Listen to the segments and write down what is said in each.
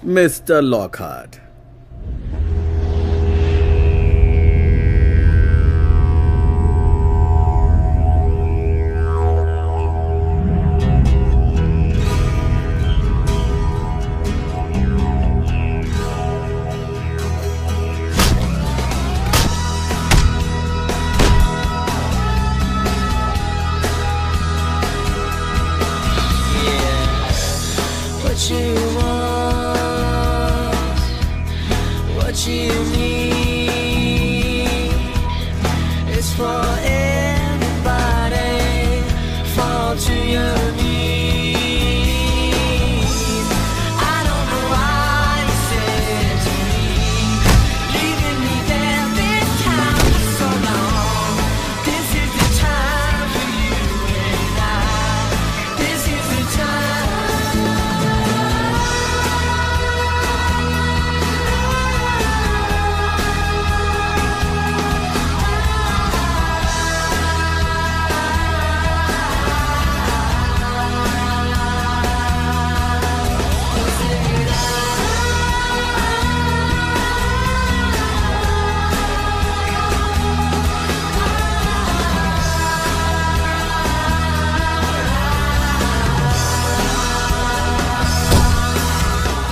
Mister Lockhart.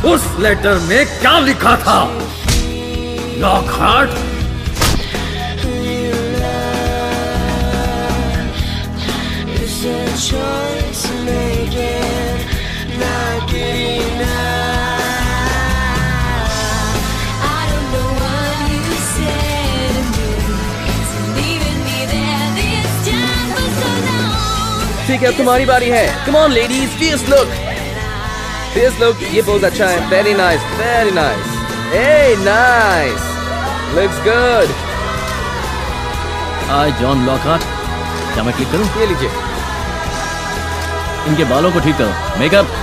उस letter में क्या लिखा था? लॉकहार्ट, ठीक है, तुम्हारी बारी है। Come on ladies, fees look. This look, ये बहुत अच्छा है। Very nice, very nice. Hey, nice. Looks good. Hi, John Lockhart. क्या मैं क्लिक करूं? ये लीजिए। इनके बालों को ठीक करो। मेकअप।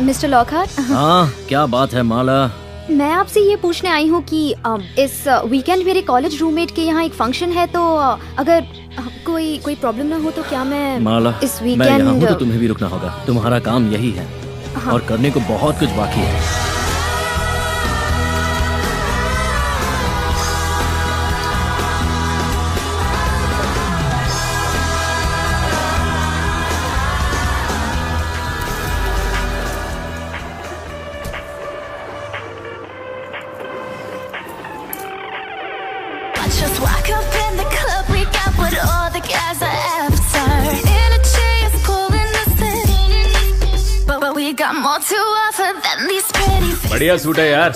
Mister Lockhart. हाँ, क्या बात है माला? मैं आपसे ये पूछने आई हूँ कि इस वीकेंड मेरे कॉलेज रूममेट के यहाँ एक फंक्शन है, तो अगर कोई प्रॉब्लम ना हो तो क्या मैं माला, इस मैं यहाँ हूँ वीकेंड तो तुम्हें भी रुकना होगा। तुम्हारा काम यही है। हाँ। और करने को बहुत कुछ बाकी है। Just walk up in the club, we got what all the guys are after. Energy is pulling us in, but we got more to offer than these pretty faces. बढ़िया सूट है यार।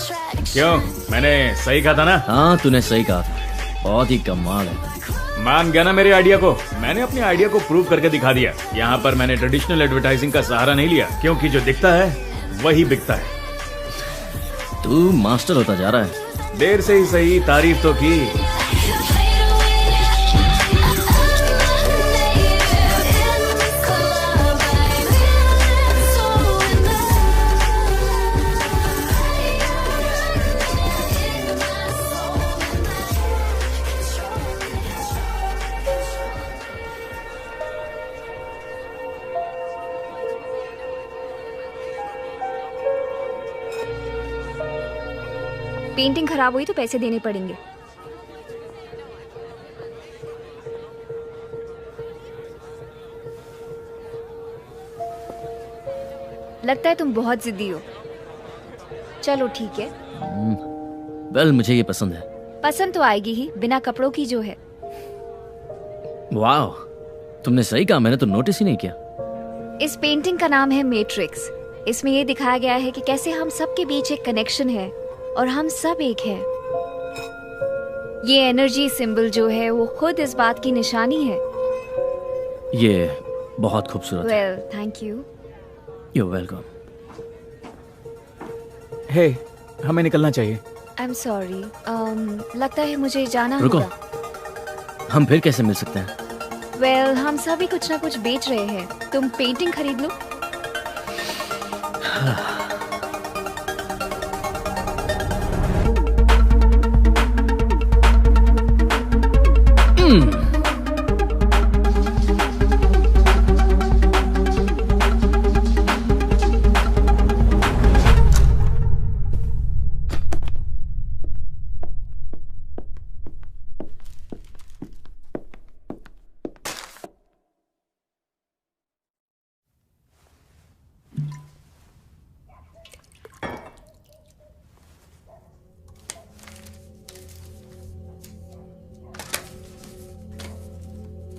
क्यों, मैंने सही कहा था ना? हाँ, तूने सही कहा था। बहुत ही कमाल है। मान गया ना मेरे आइडिया को? मैंने अपने आइडिया को प्रूव करके दिखा दिया। यहाँ पर मैंने ट्रेडिशनल एडवर्टाइजिंग का सहारा नहीं लिया, क्योंकि जो दिखता है वही बिकता है। तू मास्टर होता जा रहा है। देर से ही सही, तारीफ तो की। पेंटिंग खराब हुई तो पैसे देने पड़ेंगे। लगता है तुम बहुत जिद्दी हो। चलो ठीक है। वेल, मुझे ये पसंद है। पसंद तो आएगी ही, बिना कपड़ों की जो है। वाह, तुमने सही कहा, मैंने तो नोटिस ही नहीं किया। इस पेंटिंग का नाम है मैट्रिक्स। इसमें ये दिखाया गया है कि कैसे हम सबके बीच एक कनेक्शन है और हम सब एक हैं। ये एनर्जी सिंबल जो है वो खुद इस बात की निशानी है। ये बहुत खूबसूरत है। Well, thank you. You welcome. Hey, हमें निकलना चाहिए। आई एम सॉरी, लगता है मुझे जाना रुको, होगा। हम फिर कैसे मिल सकते हैं? वेल हम सभी कुछ ना कुछ बेच रहे हैं, तुम पेंटिंग खरीद लो।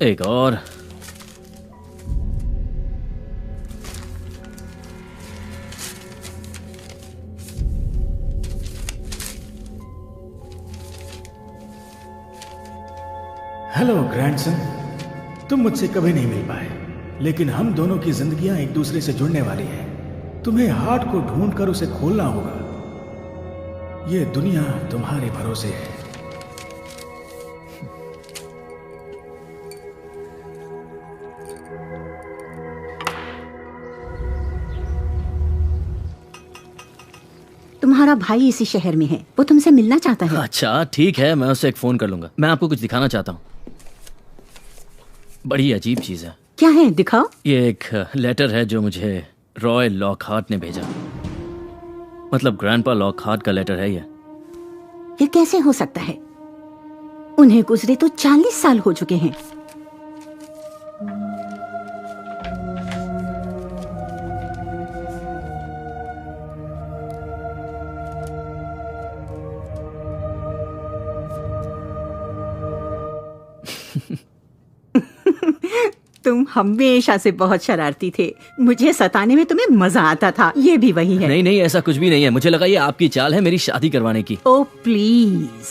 एक और। हेलो ग्रैंडसन, तुम मुझसे कभी नहीं मिल पाए, लेकिन हम दोनों की जिंदगियां एक दूसरे से जुड़ने वाली हैं। तुम्हें हार्ट को ढूंढकर उसे खोलना होगा। ये दुनिया तुम्हारे भरोसे है। तुम्हारा भाई इसी शहर में है, वो तुमसे मिलना चाहता है। अच्छा ठीक है, मैं उससे एक फोन कर लूंगा। मैं आपको कुछ दिखाना चाहता हूँ। बड़ी अजीब चीज है। क्या है, दिखाओ। ये एक लेटर है जो मुझे रॉय लॉकहार्ट ने भेजा। मतलब ग्रैंडपा लॉकहार्ट का लेटर है ये कैसे हो सकता है? उन्हें गुजरे तो 40 साल हो चुके हैं। तुम हमेशा से बहुत शरारती थे। मुझे सताने में तुम्हें मजा आता था। ये भी वही है। नहीं नहीं, ऐसा कुछ भी नहीं है। मुझे लगा ये आपकी चाल है मेरी शादी करवाने की। ओ प्लीज,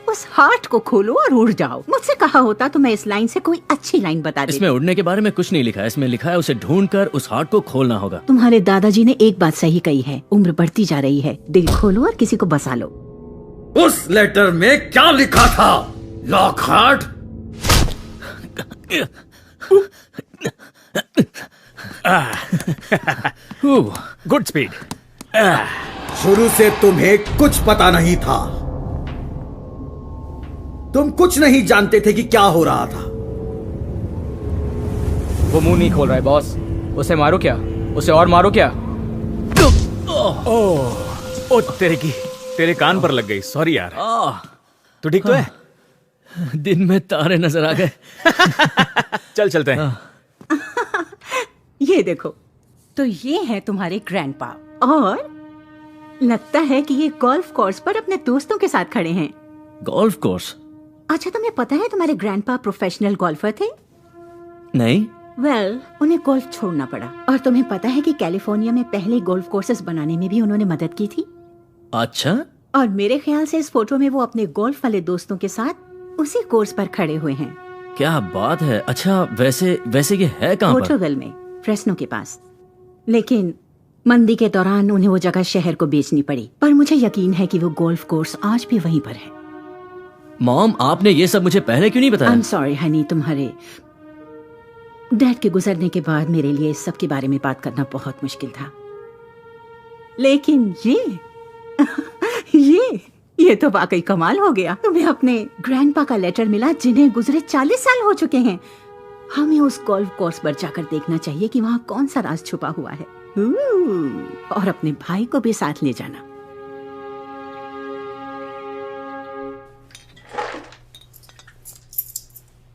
उस हार्ट को खोलो और उड़ जाओ। मुझसे कहा होता तो मैं इस लाइन से कोई अच्छी लाइन बता देती। इसमें उड़ने के बारे में कुछ नहीं लिखा है। इसमें लिखा है उसे ढूंढकर उस हार्ट को खोलना होगा। तुम्हारे दादाजी ने एक बात सही कही है, उम्र बढ़ती जा रही है। दिल खोलो और किसी को बसा लो। उस लेटर में क्या लिखा था, लॉकहार्ट? Good speed. शुरू से तुम्हें कुछ पता नहीं था। तुम कुछ नहीं जानते थे कि क्या हो रहा था। वो मुंह नहीं खोल रहा है बॉस। उसे मारो क्या? उसे और मारो क्या? ओ तेरे की, तेरे कान पर लग गई। सॉरी यार। तू ठीक तो है? दिन में तारे नजर आ गए। चल चलते हैं। ये देखो, तो ये है तुम्हारे ग्रैंडपा, और लगता है कि ये गोल्फ कोर्स पर अपने दोस्तों के साथ खड़े हैं। Golf course? अच्छा, तुम्हें पता है तुम्हारे ग्रैंडपा प्रोफेशनल गोल्फर थे? नहीं। वेल, उन्हें गोल्फ छोड़ना पड़ा। और तुम्हें पता है कि कैलिफोर्निया में पहले गोल्फ कोर्सेज बनाने में भी उन्होंने मदद की थी। अच्छा। और मेरे ख्याल से इस फोटो में वो अपने गोल्फ वाले दोस्तों के साथ उसी कोर्स पर खड़े हुए हैं। क्या बात है। अच्छा वैसे ये है कहाँ पर? पोर्टुगल में, फ्रेस्नो के पास। लेकिन मंदी के दौरान उन्हें वो जगह शहर को बेचनी पड़ी। पर मुझे यकीन है कि वो गोल्फ कोर्स आज भी वहीं पर है। मॉम, आपने ये सब मुझे पहले क्यों नहीं बताया? आई एम सॉरी हनी, तुम्हारे डैड के गुजरने के बाद मेरे लिए इस सब के बारे में बात करना बहुत मुश्किल था। लेकिन ये तो वाकई कमाल हो गया। तुम्हें अपने ग्रैंडपा का लेटर मिला जिन्हें गुजरे 40 साल हो चुके हैं। हमें उस गोल्फ कोर्स पर जाकर देखना चाहिए कि वहाँ कौन सा राज छुपा हुआ है। और अपने भाई को भी साथ ले जाना।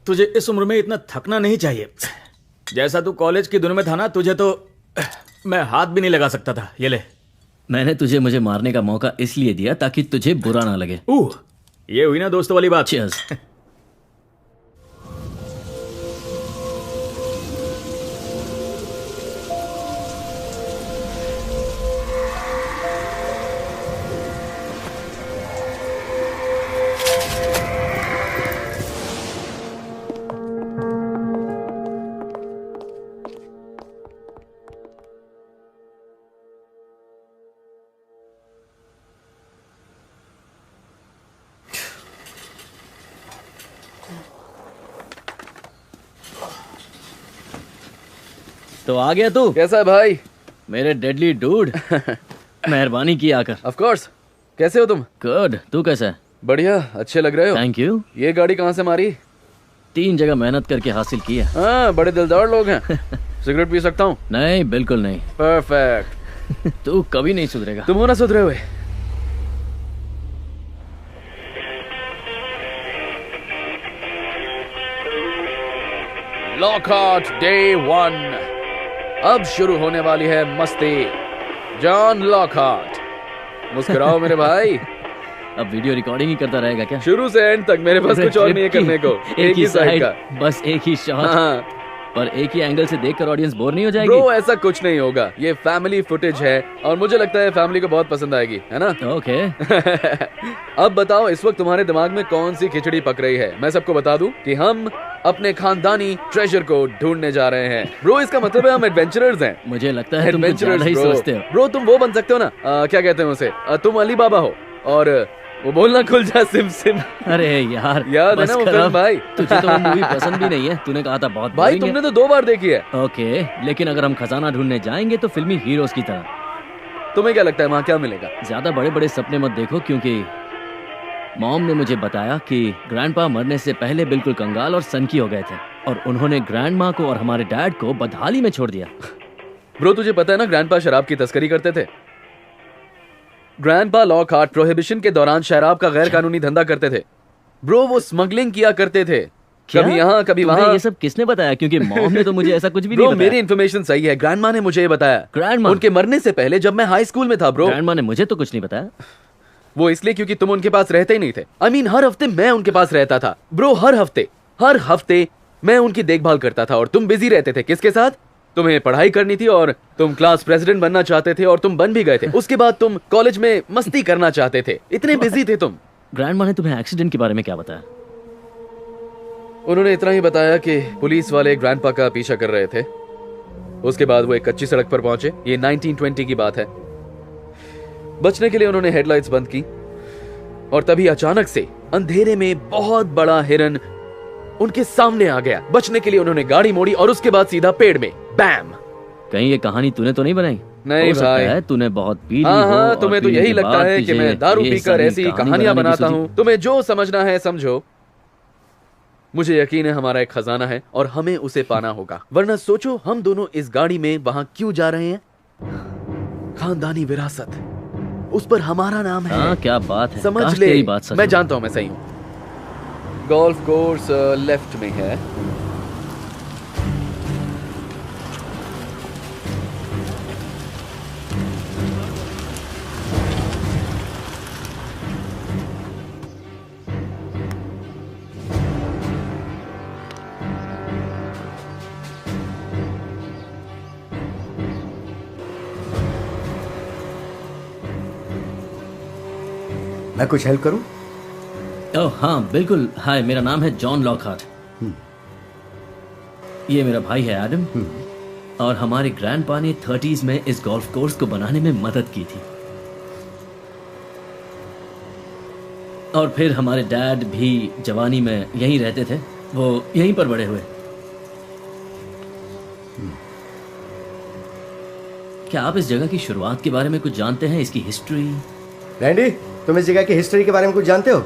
तुझे इस उम्र में इतना थकना नहीं चाहिए। जैसा तू कॉलेज की दुनिया में था ना, तुझे तो मैं हाथ भी नहीं लगा सकता था। ये ले। मैंने तुझे मुझे मारने का मौका इसलिए दिया ताकि तुझे बुरा ना लगे। ये हुई ना दोस्तों वाली बात। चीयर्स। तो आ गया तू कैसा है भाई? मेरे डेडली डूड। मेहरबानी की आकर। Of course. कैसे हो तुम? गुड, तू कैसा है? बढ़िया, अच्छे लग रहे हो। Thank you. ये गाड़ी कहाँ से मारी? 3 जगह मेहनत करके हासिल की है। हाँ, बड़े दिलदार लोग हैं। सिगरेट पी सकता हूँ? नहीं, बिल्कुल नहीं। परफेक्ट। तू कभी नहीं सुधरेगा। तुम हो ना सुधरे हुए। Lockhart day 1। अब शुरू होने वाली है मस्ती। जॉन लॉकहार्ट, मुस्कुराओ मेरे भाई। अब वीडियो रिकॉर्डिंग ही करता रहेगा क्या? शुरू से एंड तक मेरे पास कुछ और नहीं है करने को। एक ही साइड का। बस एक ही शॉट। हाँ। पर एक ही एंगल से देखकर ऑडियंस बोर नहीं हो जाएगी? ब्रो, ऐसा कुछ नहीं होगा। ये फैमिली फुटेज है और मुझे लगता है फैमिली को बहुत पसंद आएगी, है ना? ओके। अब बताओ, इस वक्त तुम्हारे दिमाग में कौन सी खिचड़ी पक रही है? मैं सबको बता दूं कि हम अपने खानदानी ट्रेजर को ढूंढने जा रहे हैं। ब्रो, इसका मतलब है हम एडवेंचरर्स हैं। मुझे लगता है तुम कुछ ज्यादा ही सोचते हो। ब्रो, तुम वो बन सकते हो ना, क्या कहते हैं उसे, तुम अली बाबा हो और वो बोलना खुल जा सिम सिम। अरे यार, याद है ना वो फिल्म भाई? तुझे तो वो मूवी पसंद भी नहीं है। तूने कहा था बहुत भाई, तुमने तो 2 बार देखी है। ओके, लेकिन अगर हम खजाना ढूंढने जाएंगे तो फिल्मी हीरोज की तरह। तुम्हें क्या लगता है वहाँ क्या मिलेगा? ज्यादा बड़े बड़े सपने मत देखो, क्योंकि मॉम ने मुझे बताया कि ग्रैंडपा मरने से पहले बिल्कुल कंगाल और सनकी हो गए थे और उन्होंने ग्रैंडमा को और हमारे डैड को बदहाली में छोड़ दिया। ब्रो, तुझे पता है ना ग्रैंडपा शराब की तस्करी करते थे। ग्रैंडपा लॉकहार्ट प्रोहिबिशन के दौरान शराब का गैर कानूनी धंधा करते थे। ब्रो, वो स्मगलिंग किया करते थे। कभी यहाँ कभी वहाँ। ये सब किसने बताया? क्योंकि मॉम ने तो मुझे ऐसा कुछ भी ब्रो, नहीं बताया। मेरी इन्फॉर्मेशन सही है। ग्रैंडमा ने मुझे ये बताया। ग्रैंडमा? उनके मरने से पहले जब मैं हाई स्कूल में था। ब्रो, ग्रैंडमा ने मुझे तो कुछ नहीं बताया। वो इसलिए क्योंकि तुम उनके पास रहते ही नहीं थे। I mean, हर हफ्ते मैं उनके पास रहता था। ब्रो, हर हफ्ते मैं उनकी देखभाल करता था और तुम बिजी रहते थे। किसके साथ? तुम्हें पढ़ाई करनी थी और तुम क्लास प्रेसिडेंट बनना चाहते थे और तुम बन भी गए थे। उसके बाद तुम कॉलेज में मस्ती करना चाहते थे। इतने बिजी थे तुम। ग्रैंडमा ने तुम्हें एक्सीडेंट के बारे में क्या बताया? उन्होंने इतना ही बताया कि पुलिस वाले ग्रैंडपा का पीछा कर रहे थे। उसके बाद वो एक कच्ची सड़क पर पहुंचे। ये 1920 की बात है। बचने के लिए उन्होंने हेडलाइट्स बंद की और तभी अचानक से अंधेरे में बहुत बड़ा हिरन उनके सामने आ गया। बचने के लिए उन्होंने गाड़ी मोड़ी और उसके बाद सीधा पेड़ में बैम। कहीं ये कहानी तूने तो नहीं बनाई? नहीं हो सकता भाई। है तूने बहुत पी ली हो हाँ, और तुम्हें तो पीने यही के लगता बाद है कि तुझे मैं दारू ये पीकर सारी ऐसी कहानी कहानियां बनाने की बनाता सूझी। हूँ। तुम्हें जो समझना है समझो। मुझे यकीन है हमारा एक खजाना है और हमें उसे पाना होगा। वरना सोचो, हम दोनों इस गाड़ी में वहां क्यों जा रहे हैं? खानदानी विरासत, उस पर हमारा नाम है। हाँ, क्या बात है। समझ काश ले। तेरी बात सच मैं हो। जानता हूं मैं सही हूं। गोल्फ कोर्स लेफ्ट में है। मैं कुछ हेल्प करूं? ओह हाँ, बिल्कुल। हाय, मेरा नाम है जॉन लॉकहार्ट। ये मेरा भाई है एडम। और हमारे ग्रैंडपा ने 30s में इस गोल्फ कोर्स को बनाने में मदद की थी। और फिर हमारे डैड भी जवानी में यहीं रहते थे। वो यहीं पर बड़े हुए। क्या आप इस जगह की शुरुआत के बारे में कुछ जानते हैं? इसकी हिस्ट्री? रैंडी, तुम इस जगह की हिस्ट्री के बारे में कुछ जानते हो?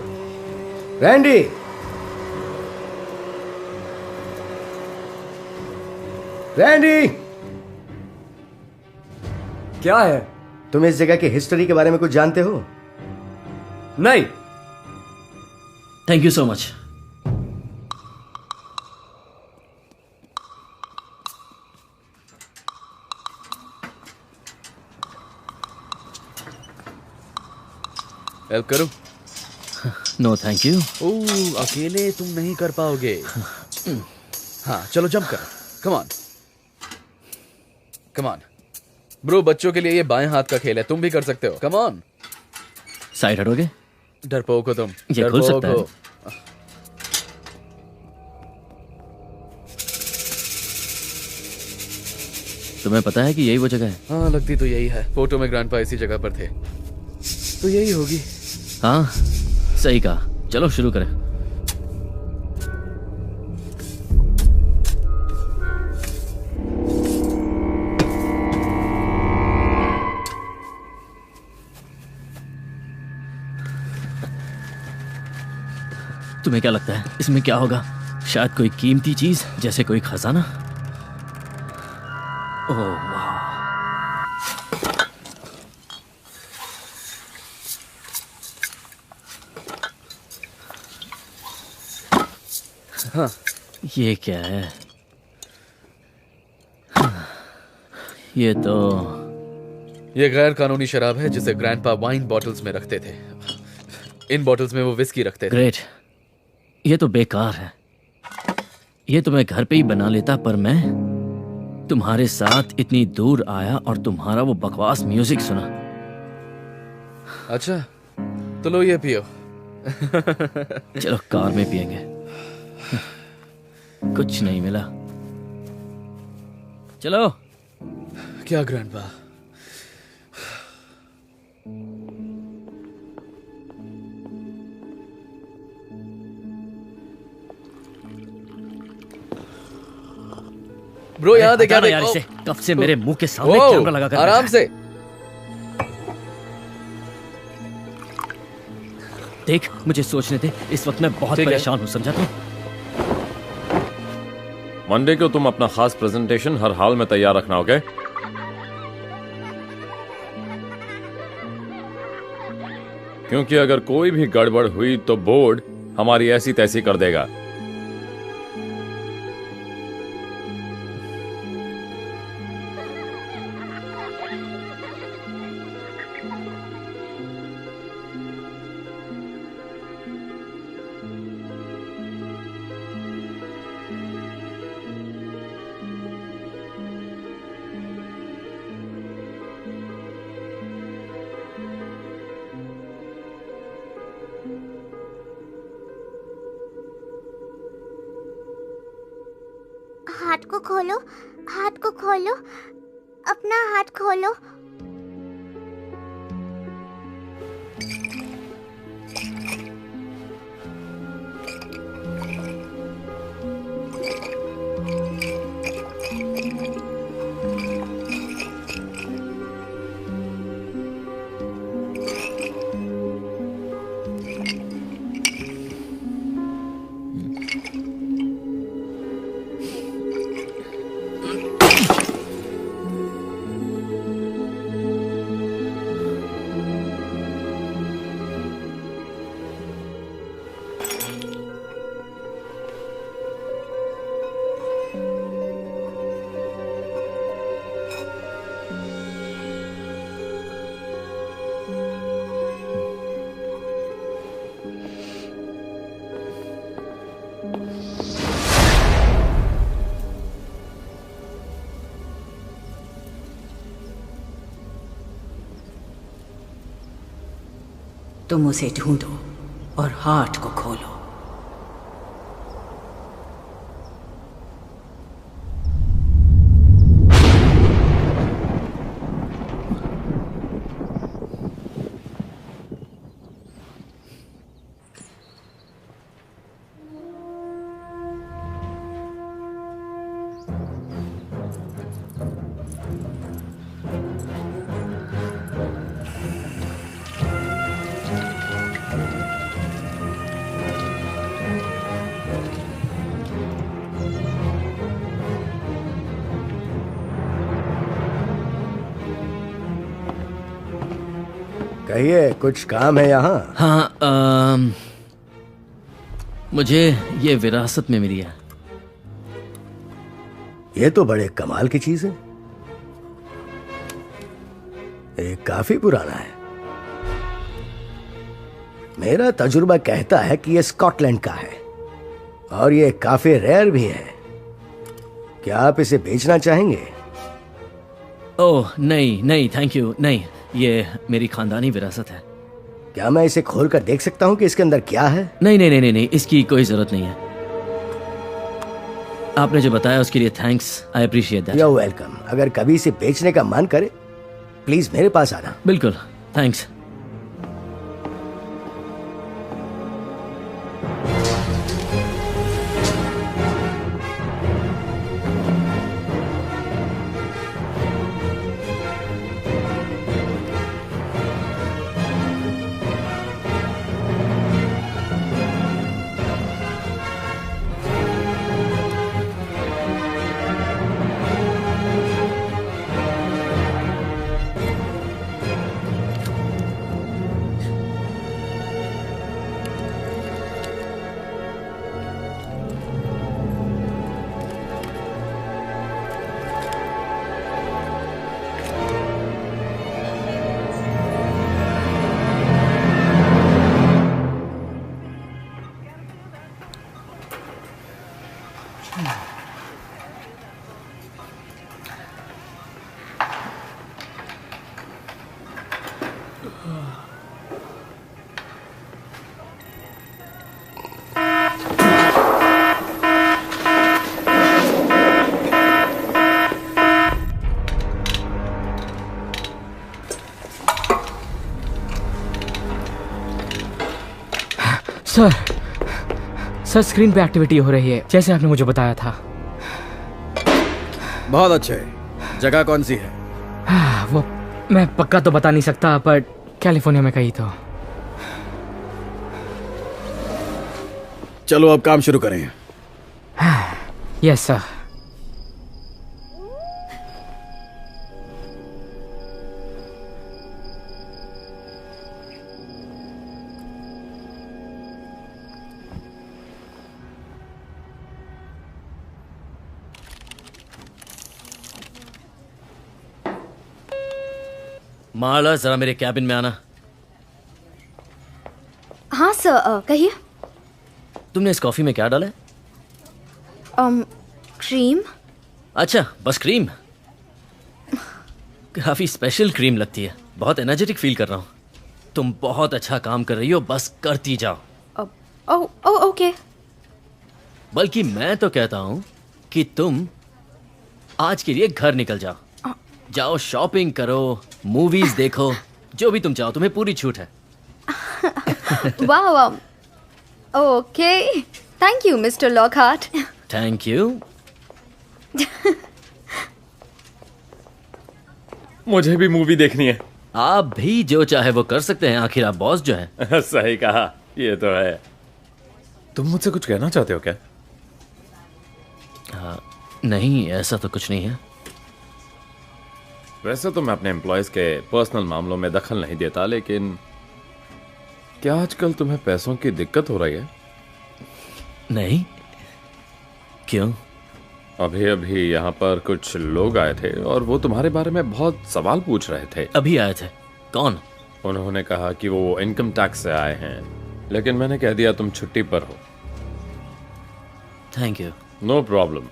रैंडी! रैंडी! क्या है? तुम इस जगह की हिस्ट्री के बारे में कुछ जानते हो? नहीं। Thank you so much. Help करूं? No thank you. ओह, अकेले तुम नहीं कर पाओगे। हाँ, चलो जंप करो। Come on, come on. Bro, बच्चों के लिए ये बाएं हाथ का खेल है। तुम भी कर सकते हो। Come on. साइड हटोगे? डरपोक हो तुम। ये खुल सकता है। हो। तुम्हें पता है कि यही वो जगह है? हाँ, लगती तो यही है। फोटो में ग्रैंडपा इसी जगह पर थे, तो यही होगी। हाँ, सही कहा। चलो शुरू करें। तुम्हें क्या लगता है इसमें क्या होगा? शायद कोई कीमती चीज, जैसे कोई खजाना। ओह वाह। हाँ, ये क्या है? ये तो ये गैर कानूनी शराब है जिसे ग्रैंडपा वाइन बॉटल्स में रखते थे। इन बॉटल्स में वो विस्की रखते थे। ग्रेट। ये तो बेकार है। ये तो मैं घर पे ही बना लेता, पर मैं तुम्हारे साथ इतनी दूर आया और तुम्हारा वो बकवास म्यूजिक सुना। अच्छा, तो लो ये पियो। चलो कार में पिएंगे। कुछ नहीं मिला। चलो। क्या ग्रैंडपा? ब्रो यहाँ देखा हटाना यार इसे। कब से मेरे मुंह के सामने कैमरा लगा कर आराम से देख, मुझे सोचने दे। इस वक्त मैं बहुत परेशान हूँ, समझा तुम? मंडे को तुम अपना खास प्रेजेंटेशन हर हाल में तैयार रखना, ओके? क्योंकि अगर कोई भी गड़बड़ हुई तो बोर्ड हमारी ऐसी तैसी कर देगा। हाथ को खोलो, हाथ को खोलो, अपना हाथ खोलो। तुम उसे ढूंढो और हार्ट को खोलो। कहिए, कुछ काम है यहाँ? हाँ, मुझे ये विरासत में मिली है। ये तो बड़े कमाल की चीज है। ये काफी पुराना है। मेरा तजुर्बा कहता है कि ये स्कॉटलैंड का है और ये काफी रेयर भी है। क्या आप इसे बेचना चाहेंगे? ओह नहीं नहीं, थैंक यू, नहीं। ये मेरी खानदानी विरासत है। क्या मैं इसे खोल कर देख सकता हूँ कि इसके अंदर क्या है? नहीं नहीं नहीं नहीं, इसकी कोई जरूरत नहीं है। आपने जो बताया उसके लिए thanks, I appreciate that. You are welcome. अगर कभी इसे बेचने का मन करे, प्लीज मेरे पास आना। बिल्कुल, थैंक्स। सर स्क्रीन पे एक्टिविटी हो रही है जैसे आपने मुझे बताया था। बहुत अच्छे। जगह कौन सी है? वो मैं पक्का तो बता नहीं सकता, पर कैलिफोर्निया में कहीं तो। चलो अब काम शुरू करें। Yes sir. माला जरा मेरे कैबिन में आना। हाँ सर, कहिए। तुमने इस कॉफी में क्या डाला है? क्रीम। अच्छा, बस क्रीम। काफी स्पेशल क्रीम लगती है। बहुत एनर्जेटिक फील कर रहा हूँ। तुम बहुत अच्छा काम कर रही हो, बस करती जाओ। ओके। बल्कि मैं तो कहता हूँ कि तुम आज के लिए घर निकल जाओ। जाओ शॉपिंग करो, मूवीज देखो, जो भी तुम चाहो, तुम्हें पूरी छूट है। वाह, okay, thank you mister Lockhart. Thank you. मुझे भी मूवी देखनी है। आप भी जो चाहे वो कर सकते हैं, आखिर आप बॉस जो हैं। सही कहा, ये तो है। तुम मुझसे कुछ कहना चाहते हो क्या? नहीं, ऐसा तो कुछ नहीं है। वैसे तो मैं अपने एम्प्लॉयज के पर्सनल मामलों में दखल नहीं देता, लेकिन क्या आजकल तुम्हें पैसों की दिक्कत हो रही है? नहीं, क्यों? अभी अभी यहाँ पर कुछ लोग आए थे और वो तुम्हारे बारे में बहुत सवाल पूछ रहे थे। अभी आए थे? कौन? उन्होंने कहा कि वो इनकम टैक्स से आए हैं, लेकिन मैंने कह दिया तुम छुट्टी पर हो। Thank you. No problem.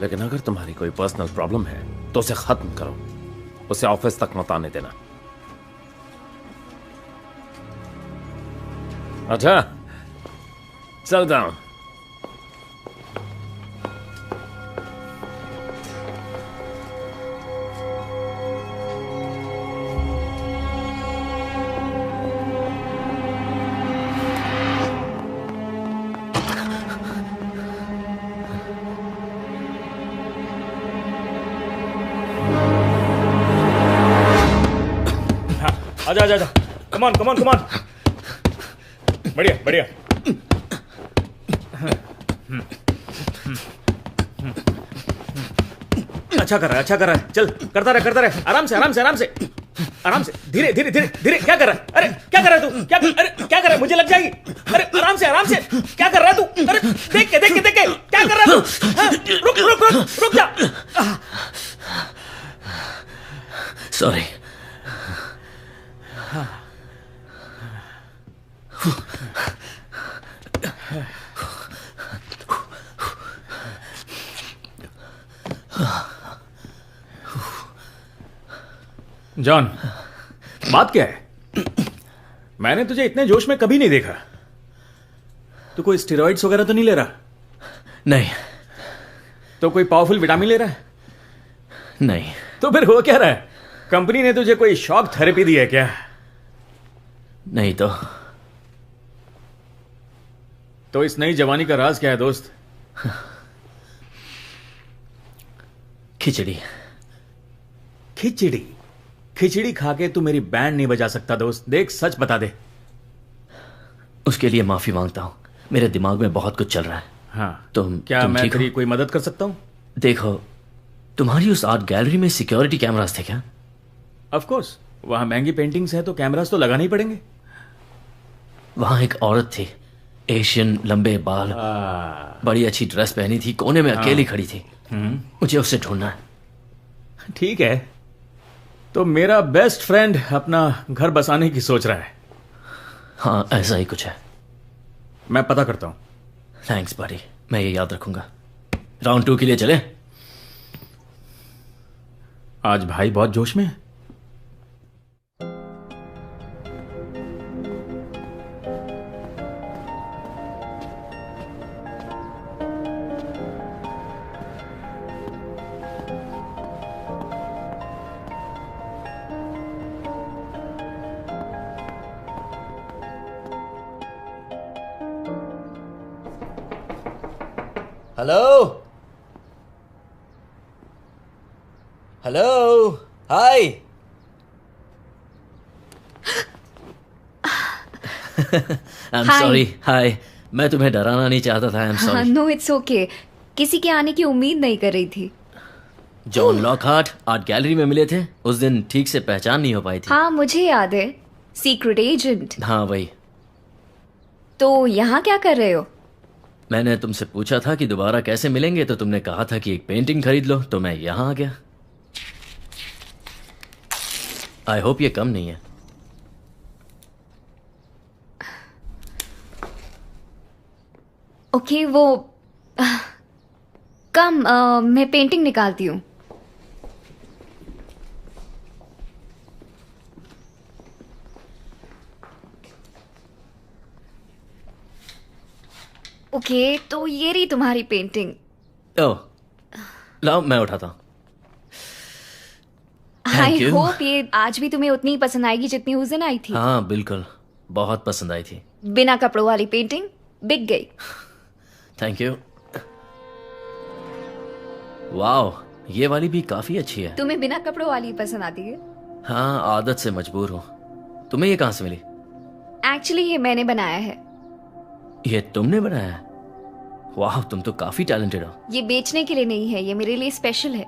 लेकिन अगर तुम्हारी कोई पर्सनल प्रॉब्लम है तो उसे खत्म करो, उसे ऑफिस तक मत आने देना। अच्छा, चलता हूं। आजा आजा आजा, कमान कमान कमान। बढ़िया बढ़िया। अच्छा कर रहा है, अच्छा कर रहा है। चल, करता रहे, आराम से आराम से आराम से आराम से, धीरे धीरे धीरे धीरे। क्या कर रहा है? अरे क्या कर रहा है तू? अरे क्या कर रहा है? मुझे लग जाएगी। अरे आराम से क्या कर रहा है तू? अरे देख के क्या कर रहा है तू? हाँ, रुक जा। सॉरी। जॉन, बात क्या है? मैंने तुझे इतने जोश में कभी नहीं देखा। तू कोई स्टेरॉइड्स वगैरह तो नहीं ले रहा? नहीं। तो कोई पावरफुल विटामिन ले रहा है? नहीं। तो फिर हो क्या रहा है? कंपनी ने तुझे कोई शॉक थेरेपी दी है क्या? नहीं तो इस नई जवानी का राज क्या है दोस्त? खिचड़ी। खिचड़ी खा के तू मेरी बैंड नहीं बजा सकता दोस्त। देख, सच बता दे। उसके लिए माफी मांगता हूं। मेरे दिमाग में बहुत कुछ चल रहा है। हाँ, तुम मैं ठीक तेरी हो? कोई मदद कर सकता हूं? देखो, तुम्हारी उस आर्ट गैलरी में सिक्योरिटी कैमरास थे क्या? ऑफ कोर्स, वहां महंगी पेंटिंग्स है तो कैमरास तो लगाने ही पड़ेंगे। वहां एक औरत थी, एशियन, लंबे बाल, बड़ी अच्छी ड्रेस पहनी थी, कोने में अकेली खड़ी थी। मुझे उससे ढूंढना है। ठीक है, तो मेरा बेस्ट फ्रेंड अपना घर बसाने की सोच रहा है। हाँ, ऐसा ही कुछ है। मैं पता करता हूं। थैंक्स बड़ी, मैं ये याद रखूंगा। राउंड 2 के लिए चले? आज भाई बहुत जोश में है। Hello hello hi. I am Hi. Sorry. Hi, मैं तुम्हें डराना नहीं चाहता था। I am sorry. No it's okay, किसी के आने की उम्मीद नहीं कर रही थी। जॉन लॉकहार्ट आर्ट गैलरी में मिले थे उस दिन, ठीक से पहचान नहीं हो पाई थी। हाँ मुझे याद है, सीक्रेट एजेंट। हाँ वही। तो यहाँ क्या कर रहे हो? मैंने तुमसे पूछा था कि दोबारा कैसे मिलेंगे, तो तुमने कहा था कि एक पेंटिंग खरीद लो, तो मैं यहाँ आ गया। आई होप ये कम नहीं है। ओके वो कम मैं पेंटिंग निकालती हूँ। ओके तो ये रही तुम्हारी पेंटिंग। ओह, लाओ मैं उठाता हूँ। आई Thank you. होप ये आज भी तुम्हें उतनी ही पसंद आएगी जितनी उस दिन आई थी। हाँ बिल्कुल, बहुत पसंद आई थी। बिना कपड़ों वाली पेंटिंग बिक गई। Thank you. वाओ, ये वाली भी काफी अच्छी है। तुम्हें बिना कपड़ों वाली पसंद आती है? हाँ, आदत से मजबूर हूँ। तुम्हें ये कहाँ से मिली? एक्चुअली ये मैंने बनाया है। ये तुमने बनाया है? वाह, तुम तो काफी टैलेंटेड हो। ये बेचने के लिए नहीं है, ये मेरे लिए स्पेशल है।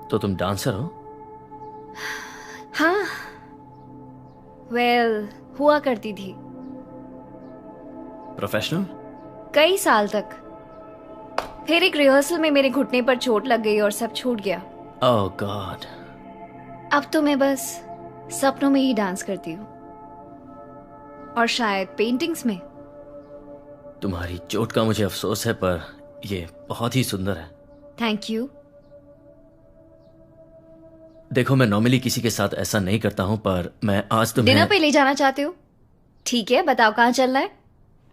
तो तुम डांसर हो? हाँ वेल हुआ करती थी प्रोफेशनल? कई साल तक। फिर एक रिहर्सल में मेरे घुटने पर चोट लग गई और सब छूट गया। ओह गॉड। अब तो मैं बस सपनों में ही डांस करती हूँ, और शायद पेंटिंग्स में। तुम्हारी चोट का मुझे अफसोस है, पर ये बहुत ही सुंदर है। Thank you. देखो, मैं नॉर्मली किसी के साथ ऐसा नहीं करता हूँ, पर मैं आज तुम्हें डिनर पे ले जाना चाहते हो? ठीक है, बताओ कहाँ चलना है?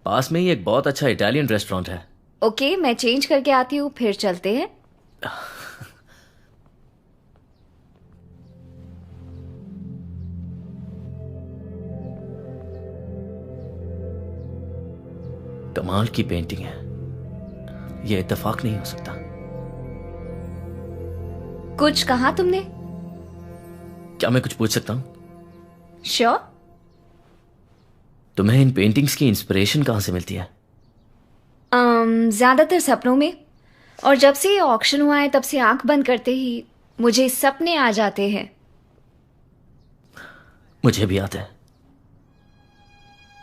पास में ही एक बहुत अच्छा इटालियन रेस्टोरेंट है। ओके मैं चेंज करके आती हूँ, फिर चलते हैं। कमाल की पेंटिंग है, ये इत्तेफाक नहीं हो सकता। कुछ कहा तुमने? क्या मैं कुछ पूछ सकता हूँ? श्योर। तुम्हें इन पेंटिंग्स की इंस्पिरेशन कहाँ से मिलती है? ज्यादातर सपनों में, और जब से ये ऑक्शन हुआ है तब से आंख बंद करते ही मुझे सपने आ जाते हैं। मुझे भी आते हैं।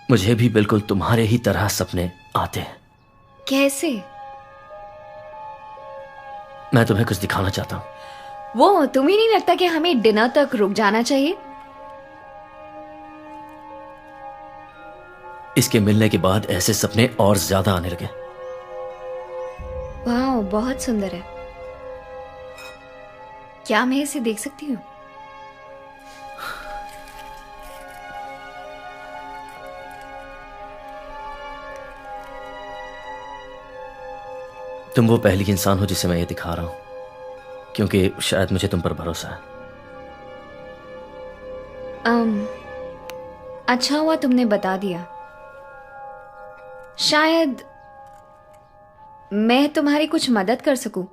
मुझे भी बिल्कुल तुम्हारे ही तरह सपने आते हैं। कैसे? मैं तुम्हें कुछ दिखाना चाहता हूँ। वो तुम्हें नहीं लगता कि हमें डिनर तक रुक जाना चाहिए? इसके मिलने के बाद ऐसे सपने और ज्यादा आने लगे। वाह बहुत सुंदर है। क्या मैं इसे देख सकती हूँ? तुम वो पहली इंसान हो जिसे मैं ये दिखा रहा हूं, क्योंकि शायद मुझे तुम पर भरोसा है। अच्छा हुआ तुमने बता दिया। शायद मैं तुम्हारी कुछ मदद कर सकूं।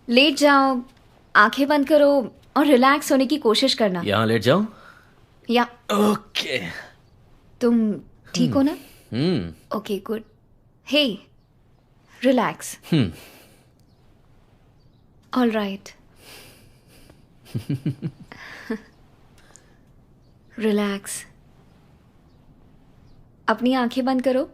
लेट जाओ, आंखें बंद करो और रिलैक्स होने की कोशिश करना। यहां लेट जाओ? या ओके। तुम ठीक हो ना? Okay good. Hey relax. All right. Relax. अपनी आंखें बंद करो।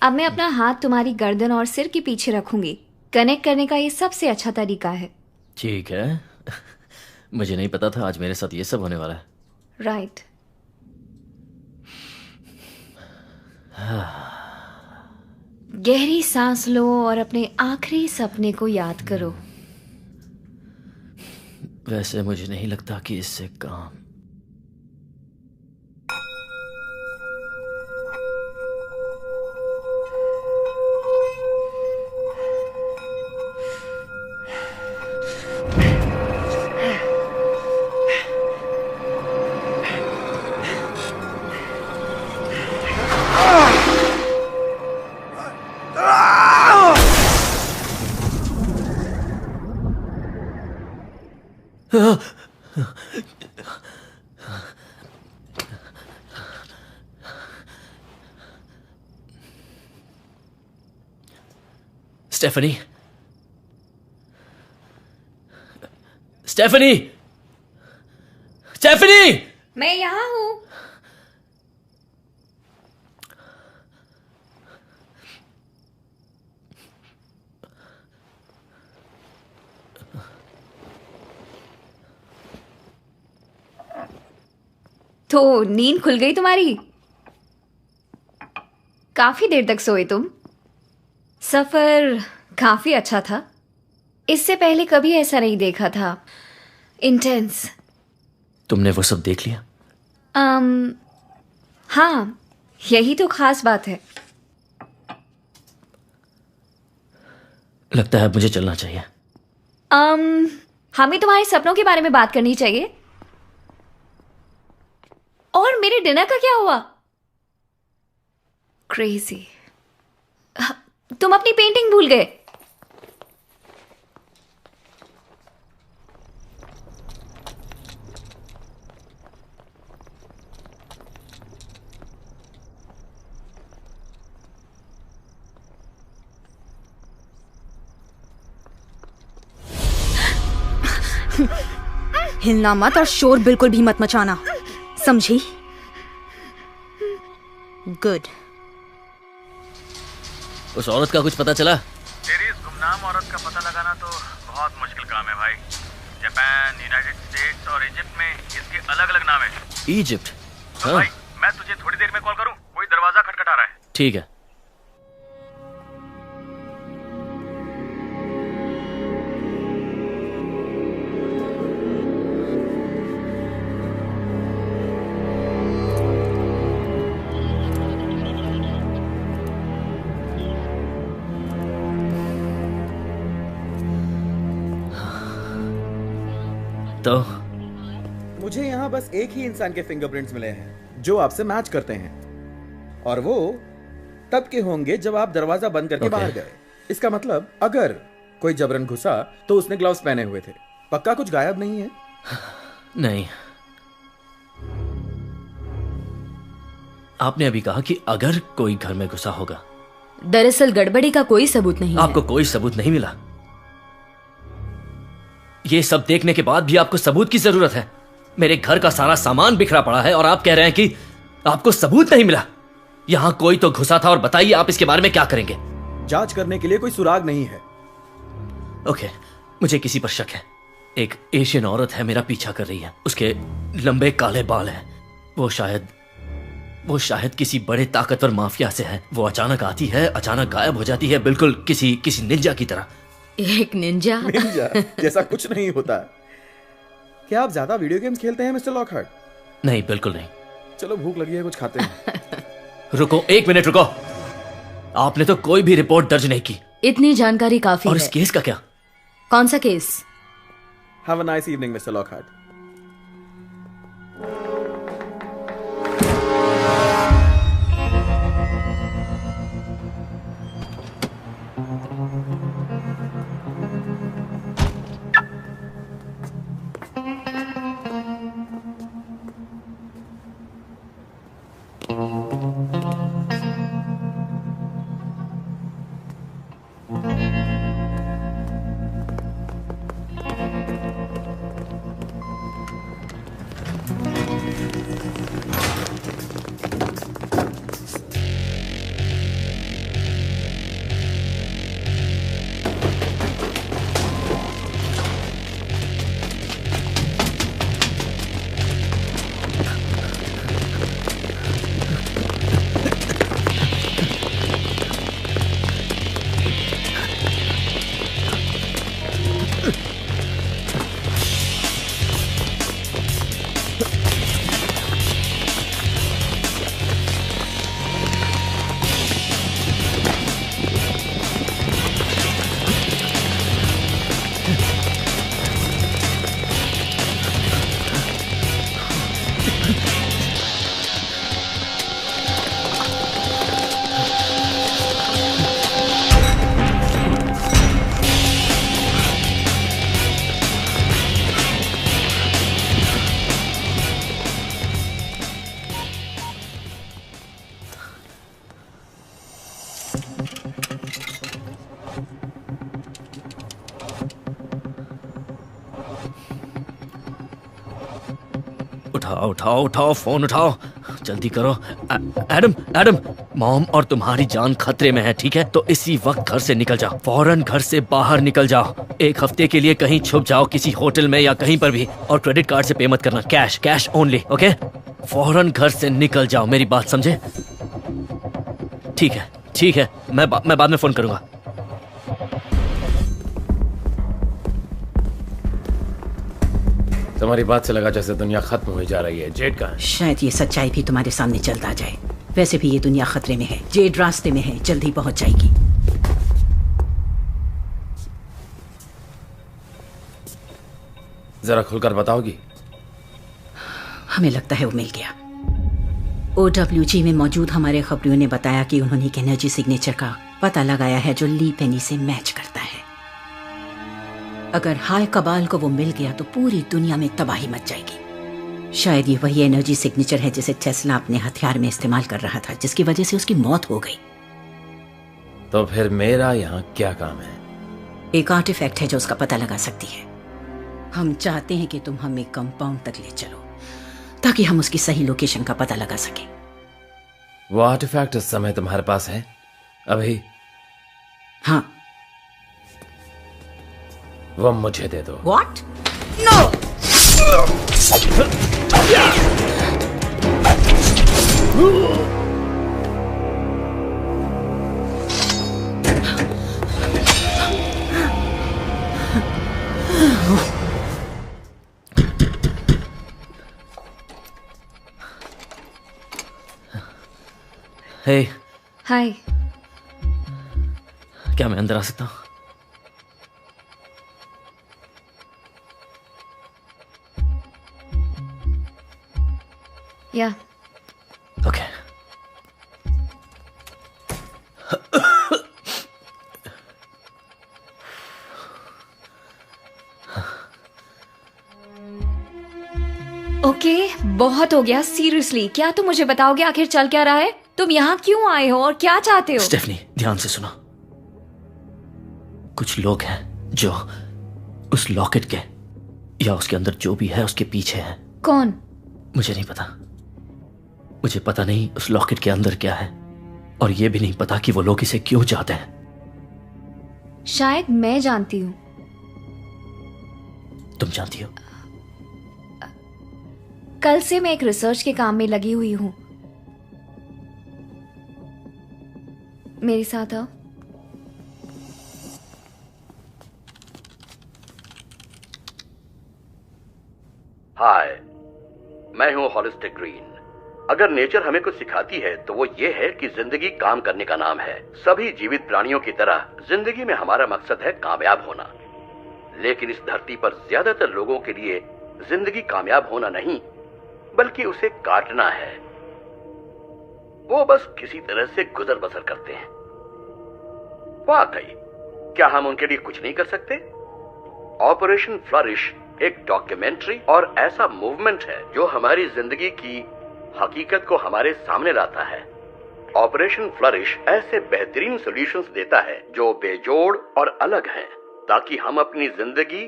अब मैं अपना हाथ तुम्हारी गर्दन और सिर के पीछे रखूंगी। कनेक्ट करने का ये सबसे अच्छा तरीका है। ठीक है। मुझे नहीं पता था आज मेरे साथ ये सब होने वाला है। राइट। गहरी सांस लो और अपने आखिरी सपने को याद करो। वैसे मुझे नहीं लगता कि इससे काम। Stephanie, Stephanie, Stephanie! मैं यहाँ हूँ। तो नींद खुल गई तुम्हारी? काफी देर तक सोए तुम। सफर काफी अच्छा था। इससे पहले कभी ऐसा नहीं देखा था। इंटेंस। तुमने वो सब देख लिया? हाँ, यही तो खास बात है। लगता है मुझे चलना चाहिए। हमें तुम्हारे सपनों के बारे में बात करनी चाहिए। और मेरे डिनर का क्या हुआ? क्रेजी। तुम अपनी पेंटिंग भूल गए। हिलना मत और शोर बिल्कुल भी मत मचाना, समझी? गुड। उस औरत का कुछ पता चला? तेरी इस गुमनाम औरत का पता लगाना तो बहुत मुश्किल काम है भाई। जापान, यूनाइटेड स्टेट्स और इजिप्ट में इसके अलग अलग नाम है। इजिप्ट? तो भाई, मैं तुझे थोड़ी देर में कॉल करूं? कोई दरवाजा खटखटा रहा है। ठीक है। तो मुझे यहाँ बस एक ही इंसान के फिंगरप्रिंट्स मिले हैं जो आपसे मैच करते हैं, और वो तब के होंगे जब आप दरवाजा बंद करके बाहर गए। इसका मतलब अगर कोई जबरन घुसा तो उसने ग्लव्स पहने हुए थे। पक्का कुछ गायब नहीं है? नहीं। आपने अभी कहा कि अगर कोई घर में घुसा होगा। दरअसल गड़बड़ी का कोई सबूत नहीं है। आपको कोई सबूत नहीं मिला? ये सब देखने के बाद भी आपको सबूत की जरूरत है? मेरे घर का सारा सामान बिखरा पड़ा है और आप कह रहे हैं कि आपको सबूत नहीं मिला? यहां कोई तो घुसा था और बताइए आप इसके बारे में क्या करेंगे? जांच करने के लिए कोई सुराग नहीं है। ओके, मुझे किसी पर शक है। एक एशियन औरत है, मेरा पीछा कर रही है। उसके लंबे काले बाल हैं। वो शायद किसी बड़े ताकतवर माफिया से है। वो अचानक आती है, अचानक गायब हो जाती है, बिल्कुल किसी निंजा की तरह। एक निंजा? निंजा जैसा कुछ नहीं होता। क्या आप ज्यादा वीडियो गेम्स खेलते हैं मिस्टर लॉकहार्ट? नहीं, बिल्कुल नहीं। चलो भूख लगी है, कुछ खाते हैं। रुको, एक मिनट रुको। आपने तो कोई भी रिपोर्ट दर्ज नहीं की। इतनी जानकारी काफी है। और इस केस का क्या? कौन सा case? Have a nice evening, Mr. Lockhart. उठाओ उठाओ उठाओ, फोन उठाओ, जल्दी करो। एडम एडम, मॉम और तुम्हारी जान खतरे में है, ठीक है? तो इसी वक्त घर से निकल जाओ, फौरन घर से बाहर निकल जाओ। 1 हफ्ते के लिए कहीं छुप जाओ, किसी होटल में या कहीं पर भी, और क्रेडिट कार्ड से पे मत करना, कैश कैश ओनली, ओके? फौरन घर से निकल जाओ, मेरी बात समझे? ठीक है, मैं बाद में फोन करूंगा। तुम्हारी बात से लगा जैसे दुनिया खत्म हुई जा रही है। जेड कहाँ है? शायद ये सच्चाई भी तुम्हारे सामने जल्द आ जाए। वैसे भी ये दुनिया खतरे में है। जेड रास्ते में है, जल्द ही पहुंच जाएगी। जरा खुलकर बताओगी? हमें लगता है वो मिल गया। OWG में मौजूद हमारे खबरियों ने बताया कि उन्होंने एक एनर्जी सिग्नेचर का पता लगाया है जो ली पेनी से मैच करता है। अगर हाय कबाल को वो मिल गया तो पूरी दुनिया में तबाही मच जाएगी। शायद ये वही एनर्जी सिग्नेचर है जिसे टेस्ला अपने हथियार में इस्तेमाल कर रहा था, जिसकी वजह से उसकी मौत हो गई। तो फिर मेरा यहाँ क्या काम है? एक आर्टिफैक्ट है जो उसका पता लगा सकती है। हम चाहते हैं कि तुम हमें कंपाउंड तक ले चलो ताकि हम उसकी सही लोकेशन का पता लगा सकें। वो आर्टिफैक्ट इस समय तुम्हारे पास है अभी? हाँ। वो मुझे दे दो। What? No! हे। हाय। क्या मैं अंदर आ सकता हूँ? या। ओके। ओके, बहुत हो गया। सीरियसली, क्या तुम मुझे बताओगे आखिर चल क्या रहा है? तुम यहाँ क्यों आए हो और क्या चाहते हो? स्टेफनी, ध्यान से सुनो। कुछ लोग हैं जो उस लॉकेट के या उसके अंदर जो भी है उसके पीछे हैं। कौन? मुझे नहीं पता। मुझे पता नहीं उस लॉकेट के अंदर क्या है, और यह भी नहीं पता कि वो लोग इसे क्यों चाहते हैं। शायद मैं जानती हूँ। तुम जानती हो? कल से मैं एक रिसर्च के काम में लगी हुई हूँ। मेरे साथ आओ। हाय, मैं हूँ हॉलिस्टिक ग्रीन। अगर नेचर हमें कुछ सिखाती है तो वो ये है कि जिंदगी काम करने का नाम है। सभी जीवित प्राणियों की तरह जिंदगी में हमारा मकसद है कामयाब होना, लेकिन इस धरती पर ज्यादातर लोगों के लिए जिंदगी कामयाब होना नहीं बल्कि उसे काटना है। वो बस किसी तरह से गुजर बसर करते हैं। वाकई, क्या हम उनके लिए कुछ नहीं कर सकते? ऑपरेशन फ्लरिश एक डॉक्यूमेंट्री और ऐसा मूवमेंट है जो हमारी जिंदगी की हकीकत को हमारे सामने लाता है। ऑपरेशन फ्लरिश ऐसे बेहतरीन सॉल्यूशंस देता है जो बेजोड़ और अलग हैं, ताकि हम अपनी जिंदगी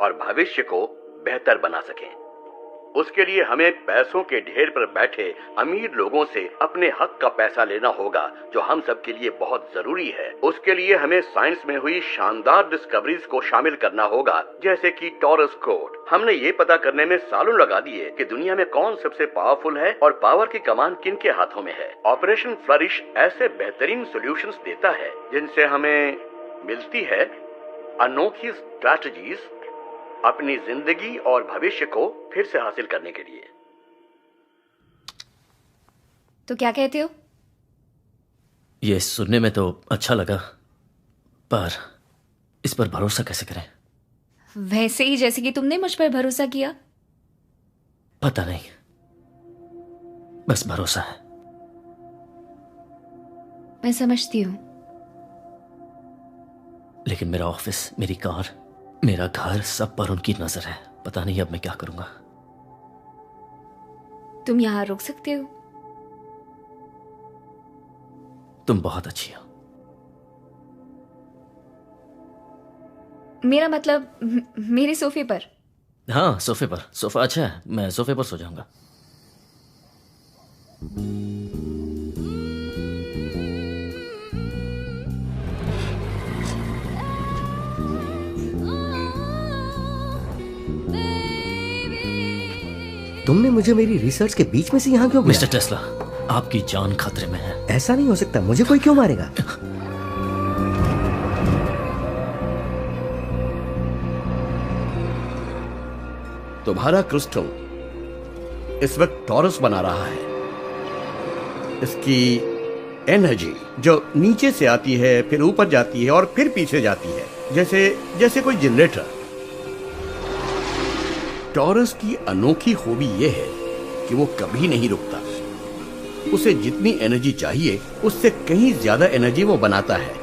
और भविष्य को बेहतर बना सकें। उसके लिए हमें पैसों के ढेर पर बैठे अमीर लोगों से अपने हक का पैसा लेना होगा, जो हम सब के लिए बहुत जरूरी है। उसके लिए हमें साइंस में हुई शानदार डिस्कवरीज को शामिल करना होगा, जैसे कि टॉरस कोड। हमने ये पता करने में सालों लगा दिए कि दुनिया में कौन सबसे पावरफुल है और पावर की कमान किन के हाथों में है। ऑपरेशन फ्लरिश ऐसे बेहतरीन सॉल्यूशंस देता है जिनसे हमें मिलती है अनोखी स्ट्रैटेजीज अपनी जिंदगी और भविष्य को फिर से हासिल करने के लिए। तो क्या कहते हो? ये सुनने में तो अच्छा लगा, पर इस पर भरोसा कैसे करें? वैसे ही जैसे कि तुमने मुझ पर भरोसा किया। पता नहीं, बस भरोसा है। मैं समझती हूँ। लेकिन मेरा ऑफिस, मेरी कार, मेरा घर, सब पर उनकी नजर है। पता नहीं अब मैं क्या करूंगा। तुम यहाँ रुक सकते हो। तुम बहुत अच्छी हो। मेरा मतलब मेरे सोफे पर। हाँ, सोफे पर। सोफा अच्छा है, मैं सोफे पर सो जाऊंगा। तुमने मुझे मेरी रिसर्च के बीच में से यहाँ क्यों बुलाया? मिस्टर टेस्ला, आपकी जान खतरे में है। ऐसा नहीं हो सकता, मुझे कोई क्यों मारेगा? तुम्हारा क्रिस्टल इस वक्त टॉरस बना रहा है। इसकी एनर्जी जो नीचे से आती है, फिर ऊपर जाती है और फिर पीछे जाती है, जैसे कोई जनरेटर। टॉरस की अनोखी खूबी यह है कि वो कभी नहीं रुकता। उसे जितनी एनर्जी चाहिए उससे कहीं ज्यादा एनर्जी वो बनाता है।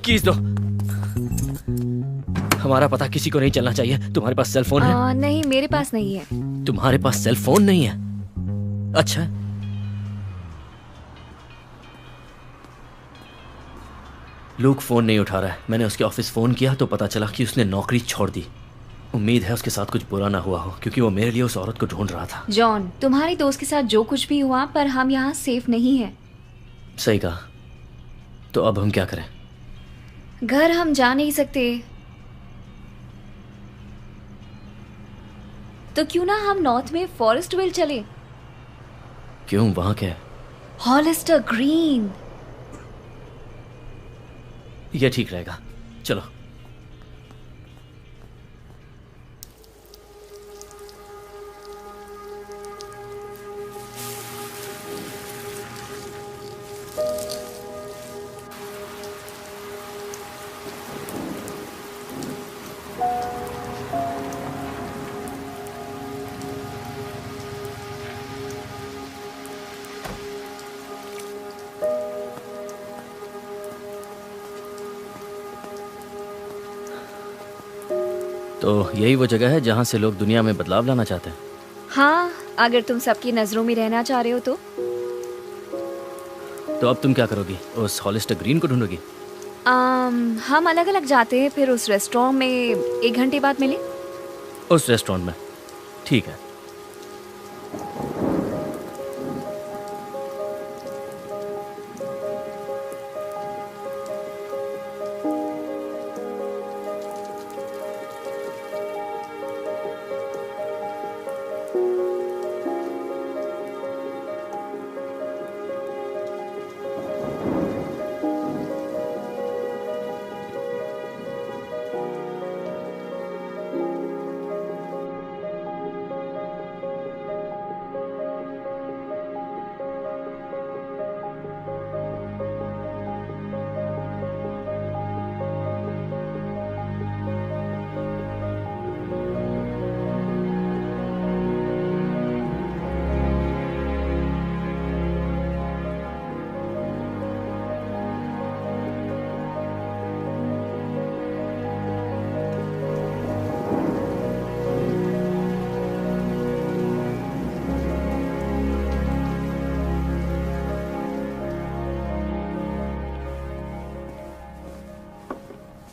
कीज दो। हमारा पता किसी को नहीं चलना चाहिए। तुम्हारे पास सेल फोन है? नहीं, मेरे पास नहीं है। तुम्हारे पास सेल फोन नहीं है? अच्छा। लूक फोन नहीं उठा रहा है। मैंने उसके ऑफिस फोन किया तो पता चला कि उसने नौकरी छोड़ दी। उम्मीद है उसके साथ कुछ बुरा ना हुआ हो, क्योंकि वो मेरे लिए उस औरत को ढूंढ रहा था। जॉन, तुम्हारे दोस्त के साथ जो कुछ भी हुआ, पर हम यहाँ सेफ नहीं हैं। सही कहा। तो अब हम क्या करें? घर हम जा नहीं सकते, तो क्यों ना हम नॉर्थ में फॉरेस्टविल चले? क्यों, वहां क्या है? Hollister green. ये ठीक रहेगा, चलो। तो यही वो जगह है जहां से लोग दुनिया में बदलाव लाना चाहते हैं। हाँ, अगर तुम सबकी नजरों में रहना चाह रहे हो तो अब तुम क्या करोगी? उस हॉलिस्टर ग्रीन को ढूंढोगी? हम अलग अलग जाते हैं, फिर उस रेस्टोरेंट में 1 घंटे बाद मिले। उस रेस्टोरेंट में? ठीक है।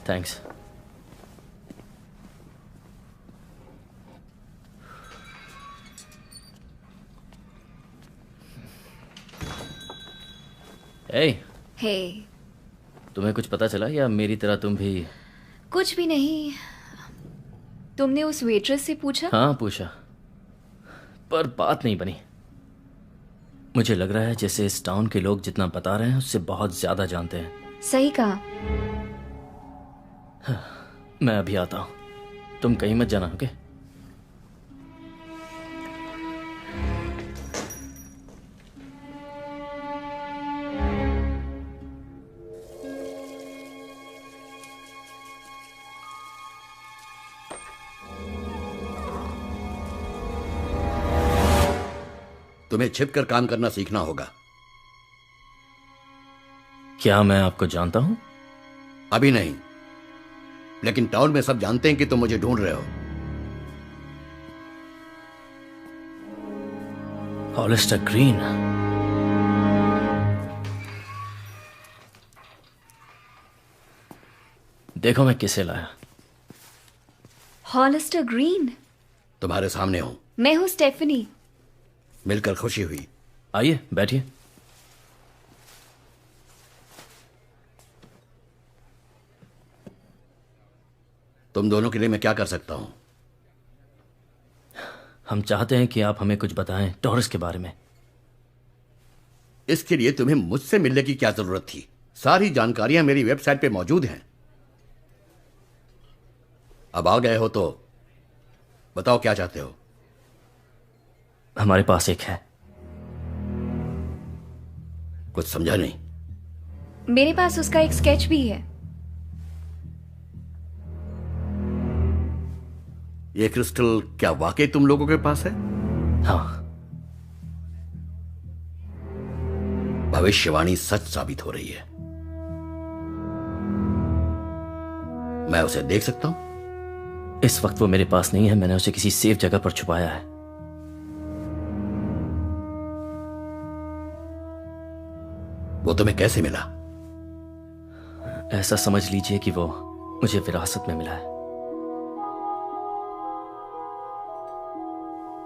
थैंक्स। हे हे, तुम्हें कुछ पता चला या मेरी तरह तुम भी? कुछ भी नहीं। तुमने उस वेट्रेस से पूछा? हाँ पूछा, पर बात नहीं बनी। मुझे लग रहा है जैसे इस टाउन के लोग जितना बता रहे हैं उससे बहुत ज्यादा जानते हैं। सही कहा। मैं अभी आता हूं, तुम कहीं मत जाना, ओके? तुम्हें छिपकर काम करना सीखना होगा। क्या मैं आपको जानता हूं? अभी नहीं, लेकिन टाउन में सब जानते हैं कि तुम मुझे ढूंढ रहे हो। Hollister green. देखो मैं किसे लाया। Hollister green. तुम्हारे सामने हूं। मैं हूं स्टेफनी। मिलकर खुशी हुई। आइए बैठिए। तुम दोनों के लिए मैं क्या कर सकता हूं? हम चाहते हैं कि आप हमें कुछ बताएं टॉरस के बारे में। इसके लिए तुम्हें मुझसे मिलने की क्या जरूरत थी? सारी जानकारियां मेरी वेबसाइट पे मौजूद हैं। अब आ गए हो तो बताओ क्या चाहते हो? हमारे पास एक है। कुछ समझा नहीं। मेरे पास उसका एक स्केच भी है। ये क्रिस्टल क्या वाकई तुम लोगों के पास है? हाँ। भविष्यवाणी सच साबित हो रही है। मैं उसे देख सकता हूं? इस वक्त वो मेरे पास नहीं है, मैंने उसे किसी सेफ जगह पर छुपाया है। वो तुम्हें कैसे मिला? ऐसा समझ लीजिए कि वो मुझे विरासत में मिला है।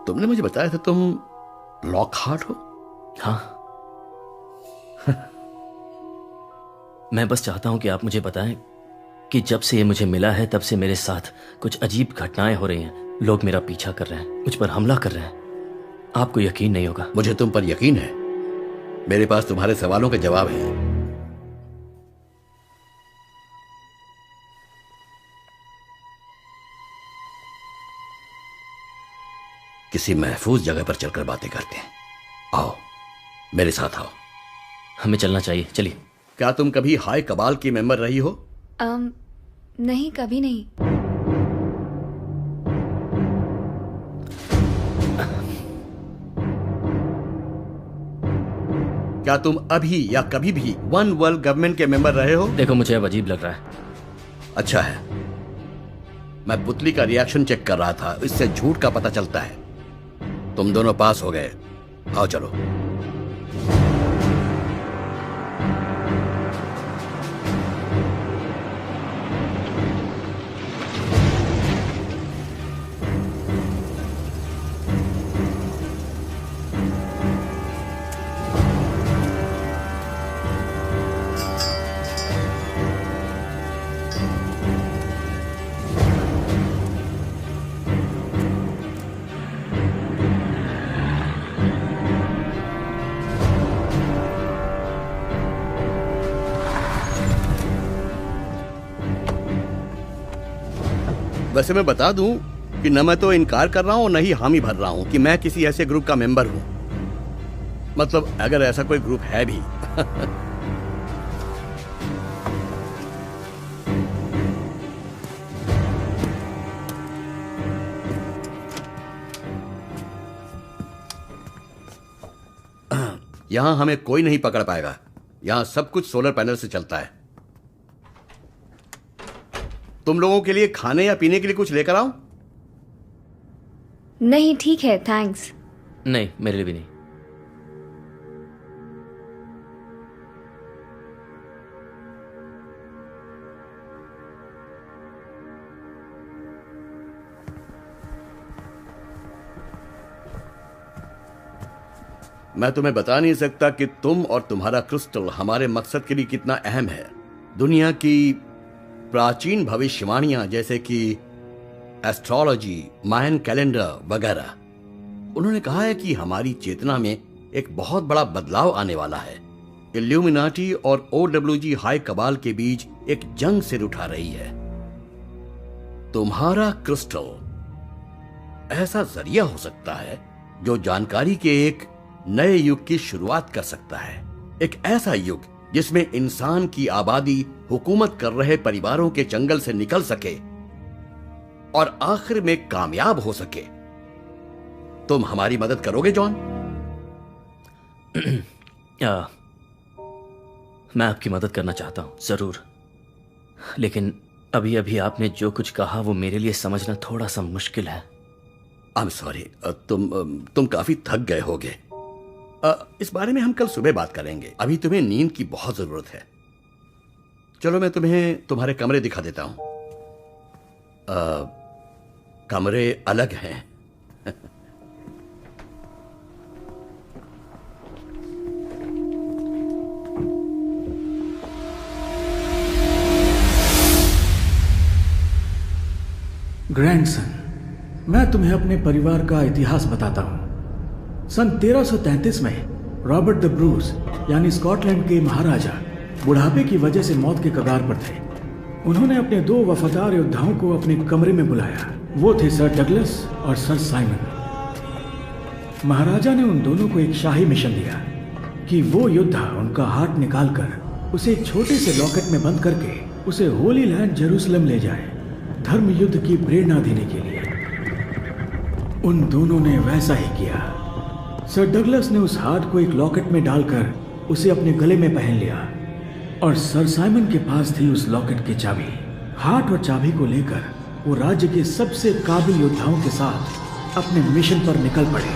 तुमने मुझे बताया था तुम लॉकहार्ट हो? हाँ। मैं बस चाहता हूं कि आप मुझे बताएं कि जब से ये मुझे मिला है तब से मेरे साथ कुछ अजीब घटनाएं हो रही हैं। लोग मेरा पीछा कर रहे हैं, मुझ पर हमला कर रहे हैं। आपको यकीन नहीं होगा। मुझे तुम पर यकीन है। मेरे पास तुम्हारे सवालों के जवाब हैं। किसी महफूज जगह पर चलकर बातें करते हैं। आओ मेरे साथ आओ। हमें चलना चाहिए, चलिए। क्या तुम कभी हाई कबाल की मेंबर रही हो? नहीं, कभी नहीं। क्या तुम अभी या कभी भी वन वर्ल्ड गवर्नमेंट के मेंबर रहे हो? देखो मुझे अब अजीब लग रहा है। अच्छा है, मैं पुतली का रिएक्शन चेक कर रहा था, इससे झूठ का पता चलता है। तुम दोनों पास हो गए। आओ चलो। वैसे मैं बता दूं कि न मैं तो इनकार कर रहा हूं न ही हामी भर रहा हूं कि मैं किसी ऐसे ग्रुप का मेंबर हूं। मतलब अगर ऐसा कोई ग्रुप है भी। यहां हमें कोई नहीं पकड़ पाएगा। यहां सब कुछ सोलर पैनल से चलता है। तुम लोगों के लिए खाने या पीने के लिए कुछ लेकर आऊं? नहीं, ठीक है, थैंक्स। नहीं, मेरे लिए भी नहीं। मैं तुम्हें बता नहीं सकता कि तुम और तुम्हारा क्रिस्टल हमारे मकसद के लिए कितना अहम है। दुनिया की प्राचीन भविष्यवाणियां जैसे कि एस्ट्रोलॉजी, मायन कैलेंडर वगैरह, उन्होंने कहा है कि हमारी चेतना में एक बहुत बड़ा बदलाव आने वाला है। इल्यूमिनाटी और OWG हाई कबाल के बीच एक जंग सिर उठा रही है। तुम्हारा क्रिस्टल ऐसा जरिया हो सकता है जो जानकारी के एक नए युग की शुरुआत कर सकता है। एक ऐसा युग जिसमें इंसान की आबादी हुकूमत कर रहे परिवारों के जंगल से निकल सके और आखिर में कामयाब हो सके। तुम हमारी मदद करोगे जॉन? मैं आपकी मदद करना चाहता हूं, जरूर। लेकिन अभी अभी आपने जो कुछ कहा वो मेरे लिए समझना थोड़ा सा मुश्किल है। आई एम सॉरी, तुम काफी थक गए होगे। इस बारे में हम कल सुबह बात करेंगे। अभी तुम्हें नींद की बहुत जरूरत है। चलो मैं तुम्हें तुम्हारे कमरे दिखा देता हूं। कमरे अलग हैं। ग्रैंडसन, मैं तुम्हें अपने परिवार का इतिहास बताता हूं। सन 1333 में रॉबर्ट द ब्रूस यानी स्कॉटलैंड के महाराजा बुढ़ापे की वजह से मौत के कगार पर थे। उन्होंने अपने 2 वफादार योद्धाओं को अपने कमरे में बुलाया। वो थे सर डगलस और सर साइमन। महाराजा ने उन दोनों को एक शाही मिशन दिया कि वो योद्धा उनका हार्ट निकालकर उसे एक छोटे से लॉकेट में बंद करके उसे होली लैंड जेरूसलम ले जाए, धर्म युद्ध की प्रेरणा देने के लिए। उन दोनों ने वैसा ही किया। सर डगलस ने उस हार्ट को एक लॉकेट में डालकर उसे अपने गले में पहन लिया और सर साइमन के पास थी उस लॉकेट की चाबी। हार्ट और चाबी को लेकर वो राज्य के सबसे काबिल योद्धाओं के साथ अपने मिशन पर निकल पड़े,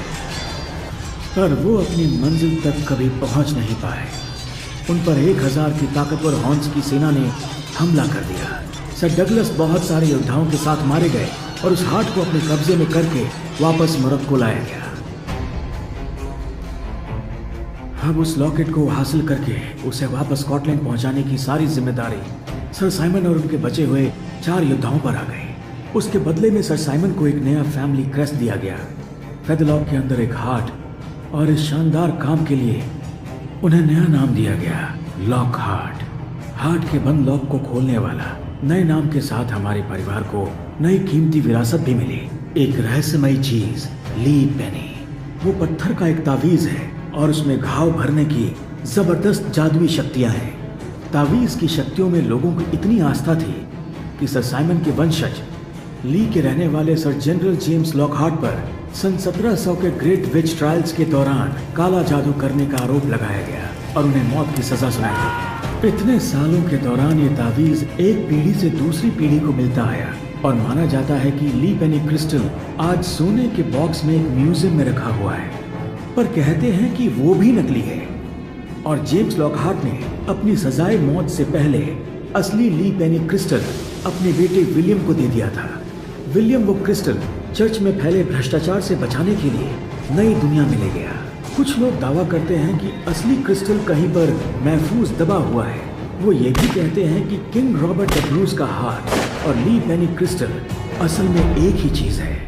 पर वो अपनी मंजिल तक कभी पहुंच नहीं पाए। उन पर 1000 की ताकतवर हॉर्न्स की सेना ने हमला कर दिया। सर डगलस बहुत सारे योद्धाओं के साथ मारे गए और उस हार्ट को अपने कब्जे में करके वापस मोरक्को लाया गया। अब उस लॉकेट को हासिल करके उसे वापस स्कॉटलैंड पहुंचाने की सारी जिम्मेदारी सर साइमन और उनके बचे हुए 4 योद्धाओं पर आ गई। उसके बदले में सर साइमन को एक नया फैमिली क्रेस्ट दिया गया, फेदरलॉक के अंदर एक हार्ट, और इस शानदार काम के लिए उन्हें नया नाम दिया गया, लॉक हार्ट। हार्ट के बंद लॉक को खोलने वाला नए नाम के साथ हमारे परिवार को नई कीमती विरासत भी मिली, एक रहस्यमयी चीज, ली पेनी। वो पत्थर का एक तावीज है और उसमें घाव भरने की जबरदस्त जादुई शक्तियां हैं। तावीज की शक्तियों में लोगों की इतनी आस्था थी कि सर साइमन के वंशज ली के रहने वाले सर जनरल जेम्स लॉकहार्ट पर सन 1700 के ग्रेट विच ट्रायल्स के दौरान काला जादू करने का आरोप लगाया गया और उन्हें मौत की सजा सुनाई गई। इतने सालों के दौरान ये तावीज एक पीढ़ी से दूसरी पीढ़ी को मिलता आया और माना जाता है कि ली पेनी क्रिस्टल आज सोने के बॉक्स में एक म्यूजियम में रखा हुआ है, पर कहते हैं कि वो भी नकली है। और जेम्स लॉकहार्ट ने अपनी सजाए मौत से पहले असली ली पेनी क्रिस्टल अपने बेटे विलियम को दे दिया था। विलियम वो क्रिस्टल चर्च में फैले भ्रष्टाचार से बचाने के लिए नई दुनिया में ले गया। कुछ लोग दावा करते हैं कि असली क्रिस्टल कहीं पर महफूज दबा हुआ है। वो ये भी कहते हैं कि किंग रॉबर्ट द ब्रूस का हार्ट और ली पेनी क्रिस्टल असल में एक ही चीज है।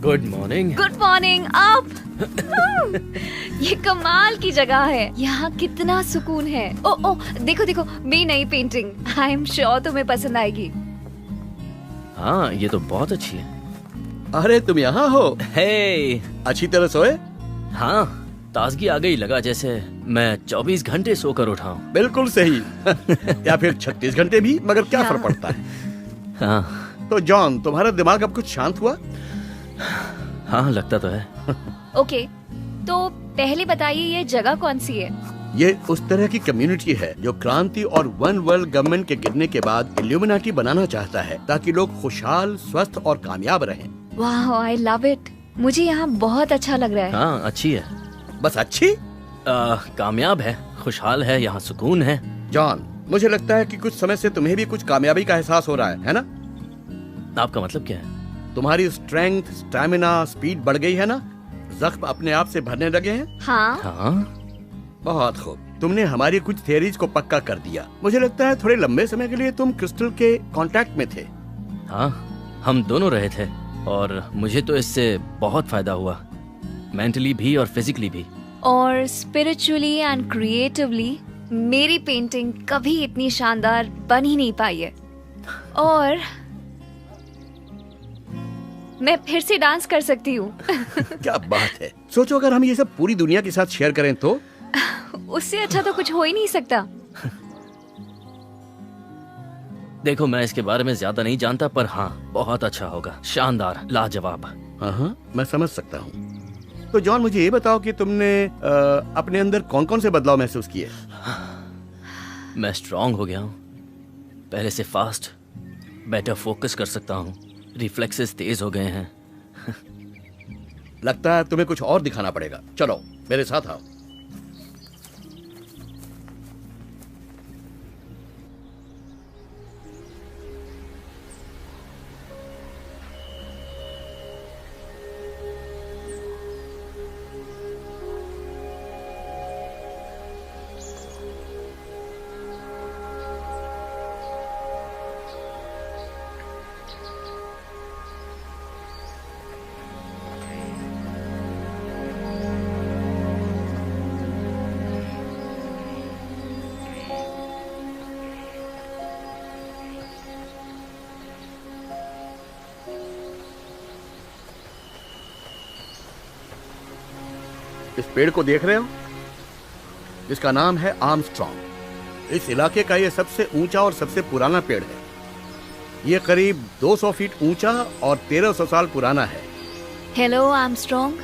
Good morning. गुड मॉर्निंग आप। ये कमाल की जगह है, यहाँ कितना सुकून है। ओ देखो देखो मेरी नई पेंटिंग, आई एम श्योर तुम्हें पसंद आएगी। हाँ ये तो बहुत अच्छी है। अरे तुम यहाँ हो? हे, अच्छी तरह सोए? हाँ ताजगी आ गई, लगा जैसे मैं 24 घंटे सोकर उठा हूँ। बिल्कुल सही। या फिर 36 घंटे भी, मगर क्या फर्क पड़ता है। हाँ तो जॉन, तुम्हारा दिमाग अब कुछ शांत हुआ? हाँ लगता तो है। ओके, तो पहले बताइए ये जगह कौन सी है? ये उस तरह की कम्युनिटी है जो क्रांति और वन वर्ल्ड गवर्नमेंट के गिरने के बाद इल्यूमिनाटी बनाना चाहता है, ताकि लोग खुशहाल, स्वस्थ और कामयाब रहें। वाह, आई लव इट। मुझे यहाँ बहुत अच्छा लग रहा है। हाँ अच्छी है। बस अच्छी? कामयाब है, खुशहाल है, यहाँ सुकून है। जॉन, मुझे लगता है कि कुछ समय से तुम्हें भी कुछ कामयाबी का एहसास हो रहा है ना? आपका मतलब क्या है? तुम्हारी स्ट्रेंथ, स्टैमिना, स्पीड बढ़ गई है ना? जख्म अपने आप से भरने लगे हैं? हाँ। बहुत खूब, तुमने हमारी कुछ थियरीज को पक्का कर दिया। मुझे लगता है थोड़े लंबे समय के लिए तुम क्रिस्टल के कांटेक्ट में थे। हाँ हम दोनों रहे थे, और मुझे तो इससे बहुत फायदा हुआ, मेंटली भी और फिजिकली भी। और स्पिरिचुअली एंड क्रिएटिवली मेरी पेंटिंग कभी इतनी शानदार बन ही नहीं पाई है। और मैं फिर से डांस कर सकती हूँ। क्या बात है। सोचो अगर हम ये सब पूरी दुनिया के साथ शेयर करें तो? उससे अच्छा तो कुछ हो ही नहीं सकता। देखो मैं इसके बारे में ज्यादा नहीं जानता, पर हाँ बहुत अच्छा होगा, शानदार, लाजवाब। हाँ मैं समझ सकता हूँ। तो जॉन मुझे ये बताओ कि तुमने अपने अंदर कौन कौन से बदलाव महसूस किए? मैं स्ट्रांग हो गया हूँ, पहले से फास्ट, बेटर फोकस कर सकता हूँ, रिफ्लेक्सेस तेज हो गए हैं। लगता है तुम्हें कुछ और दिखाना पड़ेगा। चलो मेरे साथ आओ। इस पेड़ को देख रहे हो? इसका नाम है आर्मस्ट्रॉन्ग। इस इलाके का ये सबसे ऊंचा और सबसे पुराना पेड़ है। ये करीब 200 फीट ऊंचा और 1300 साल पुराना है। हेलो आर्मस्ट्रॉन्ग,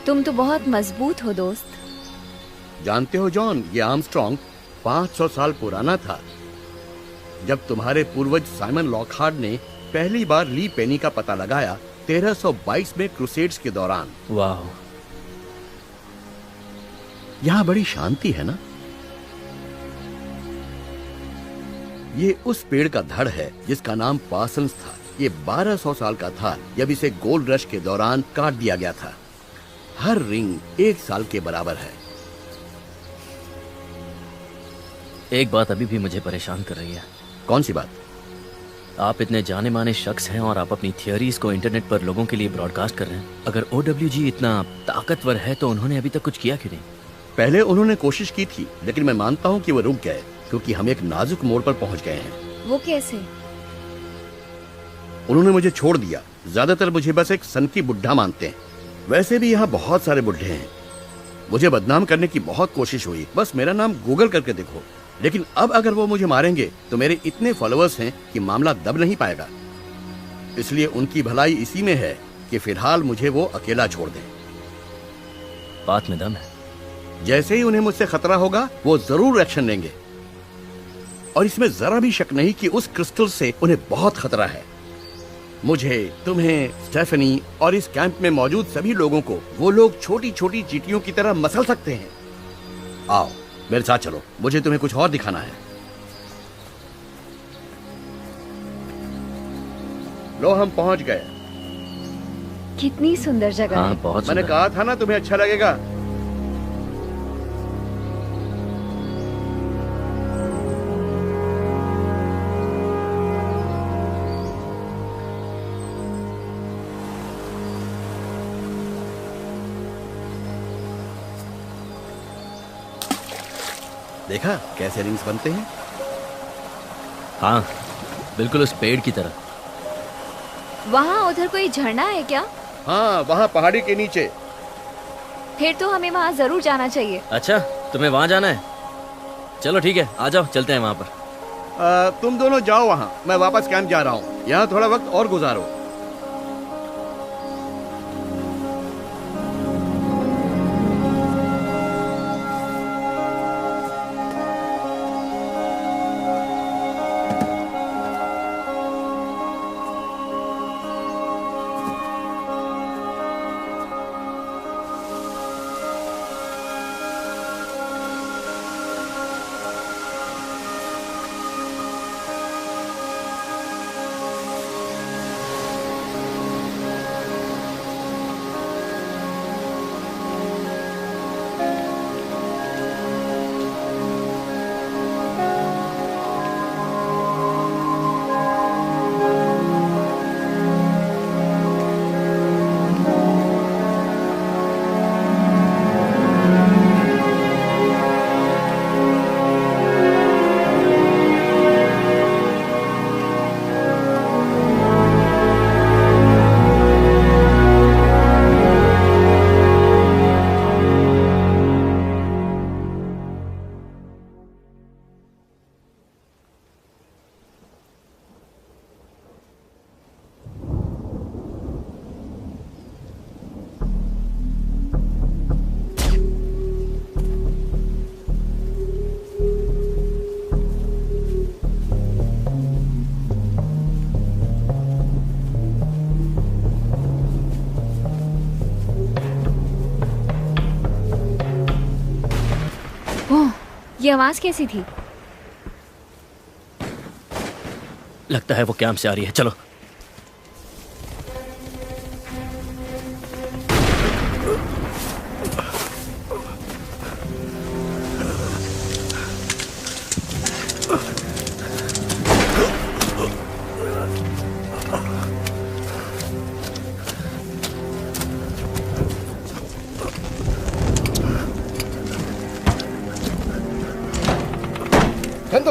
तुम तो बहुत मजबूत हो दोस्त। जानते हो जॉन, ये आर्मस्ट्रॉन्ग 500 साल पुराना था, जब तुम्हारे पूर्वज साइमन लॉकहार्ट ने पहली बार ली पेनी का पता लगाया 1322 में क्रूसेड्स के दौरान। वाह, यहाँ बड़ी शांति है ना? ये उस पेड़ का धड़ है जिसका नाम पार्सन्स था। ये 1200 साल का था जब इसे गोल्ड रश के दौरान काट दिया गया था। हर रिंग 1 साल के बराबर है। एक बात अभी भी मुझे परेशान कर रही है। कौन सी बात? आप इतने जाने माने शख्स हैं और आप अपनी थियोरीज को इंटरनेट पर लोगों के लिए ब्रॉडकास्ट कर रहे हैं। अगर OWG इतना ताकतवर है तो उन्होंने अभी तक कुछ किया क्यों नहीं? पहले उन्होंने कोशिश की थी, लेकिन मैं मानता हूँ कि वो रुक गए क्योंकि हम एक नाजुक मोड़ पर पहुंच गए हैं। वो कैसे? उन्होंने मुझे छोड़ दिया। ज्यादातर मुझे बस एक सनकी बुढ़ा मानते हैं। वैसे भी यहाँ बहुत सारे बुढ़े हैं। मुझे बदनाम करने की बहुत कोशिश हुई, बस मेरा नाम गूगल करके देखो। लेकिन अब अगर वो मुझे मारेंगे तो मेरे इतने फॉलोअर्स हैं कि मामला दब नहीं पाएगा। इसलिए उनकी भलाई इसी में है कि फिलहाल मुझे वो अकेला छोड़ दें। बात में दम है। जैसे ही उन्हें मुझसे खतरा होगा वो जरूर एक्शन लेंगे, और इसमें जरा भी शक नहीं कि उस क्रिस्टल से उन्हें बहुत खतरा है। मुझे, तुम्हें, स्टेफनी और इस कैंप में मौजूद सभी लोगों को वो लोग छोटी छोटी चींटियों की तरह मसल सकते हैं। आओ मेरे साथ चलो, मुझे तुम्हें कुछ और दिखाना है। लो हम पहुंच गए। कितनी सुंदर जगह हाँ, है। बहुत मैंने कहा था ना तुम्हें अच्छा लगेगा। देखा कैसे रिंग्स बनते हैं? हाँ, बिल्कुल उस पेड़ की तरह। वहाँ उधर कोई झरना है क्या? हाँ, वहाँ पहाड़ी के नीचे। फिर तो हमें वहाँ जरूर जाना चाहिए। अच्छा, तुम्हें वहाँ जाना है? चलो ठीक है, आ जाओ, चलते हैं वहाँ पर। तुम दोनों जाओ वहाँ, मैं वापस कैंप जा रहा हूँ। यहाँ थोड़ा वक्त और गुजारो। ये आवाज कैसी थी? लगता है वो कैंप से आ रही है। चलो।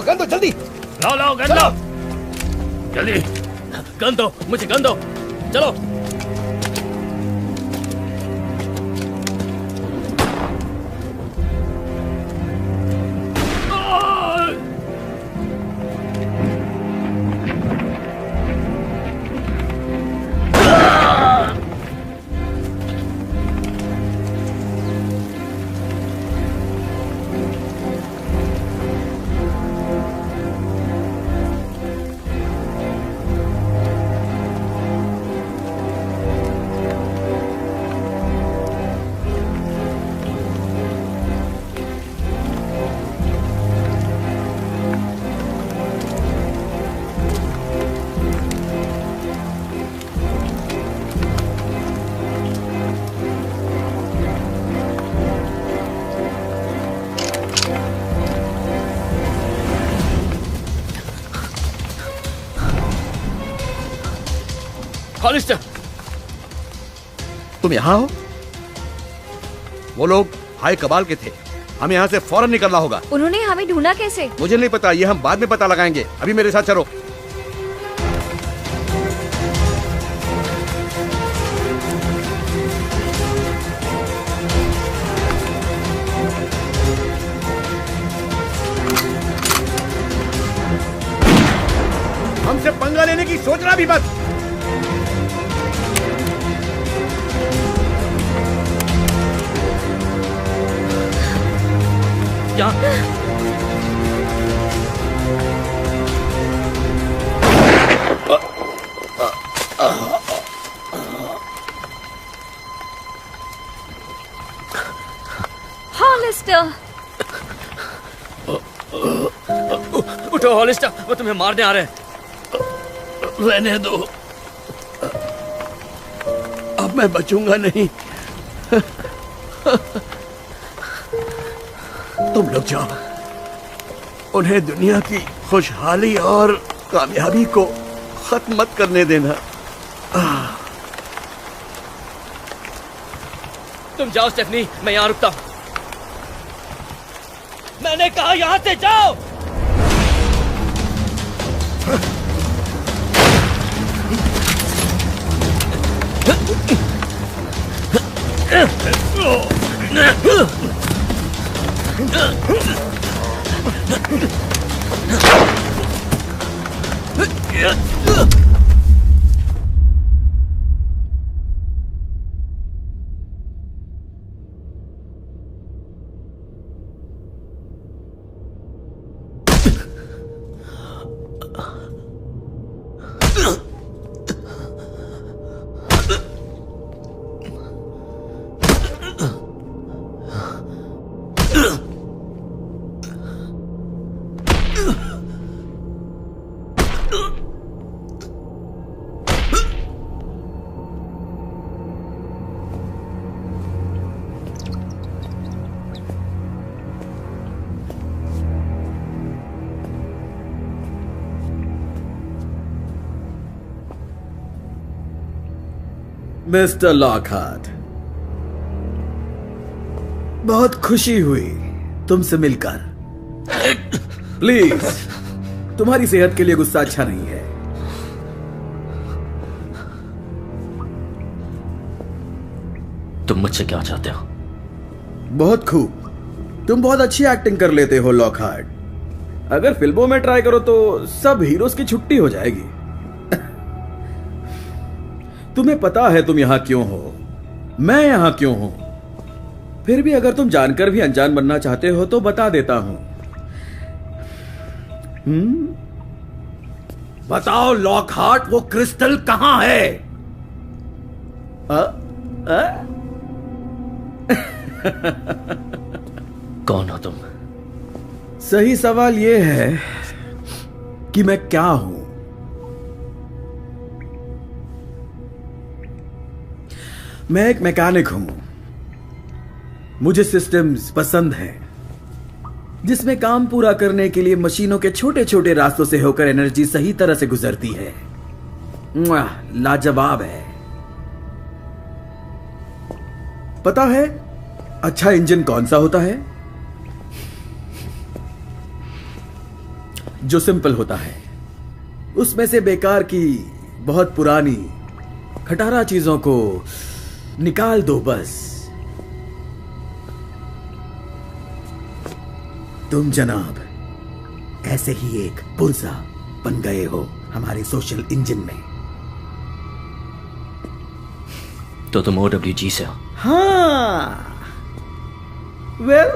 गन दो जल्दी। लाओ लाओ गन लाओ जल्दी। गन दो मुझे, गन दो। चलो। हॉलिस्टर, तुम यहाँ हो? वो लोग हाई कबाल के थे। हमें यहाँ से फौरन निकलना होगा। उन्होंने हमें ढूंढा कैसे? मुझे नहीं पता, ये हम बाद में पता लगाएंगे। अभी मेरे साथ चलो। हमसे पंगा लेने की सोचना भी मत। हॉलिस्टर, उठो हॉलिस्टर, वो तुम्हें मारने आ रहे हैं। रहने दो, अब मैं बचूंगा नहीं। तुम लोग जाओ, उन्हें दुनिया की खुशहाली और कामयाबी को खत्म मत करने देना। तुम जाओ स्टेफनी, मैं यहाँ रुकता हूँ। मैंने कहा यहाँ से जाओ। मिस्टर लॉकहार्ट, बहुत खुशी हुई तुमसे मिलकर। प्लीज, तुम्हारी सेहत के लिए गुस्सा अच्छा नहीं है। तुम मुझसे क्या चाहते हो? बहुत खूब, तुम बहुत अच्छी एक्टिंग कर लेते हो लॉकहार्ट। अगर फिल्मों में ट्राई करो तो सब हीरोज की छुट्टी हो जाएगी। तुम्हें पता है तुम यहां क्यों हो, मैं यहां क्यों हूं। फिर भी अगर तुम जानकर भी अनजान बनना चाहते हो तो बता देता हूं। बताओ लॉकहार्ट, वो क्रिस्टल कहां है? कौन हो तुम? सही सवाल यह है कि मैं क्या हूं। मैं एक मैकेनिक हूं। मुझे सिस्टम्स पसंद हैं, जिसमें काम पूरा करने के लिए मशीनों के छोटे छोटे रास्तों से होकर एनर्जी सही तरह से गुजरती है। लाजवाब है। पता है अच्छा इंजन कौन सा होता है? जो सिंपल होता है। उसमें से बेकार की बहुत पुरानी खटारा चीजों को निकाल दो बस। तुम जनाब ऐसे ही एक पुर्जा बन गए हो हमारे सोशल इंजन में। तो तुम OWG से हो? हाँ, वेल,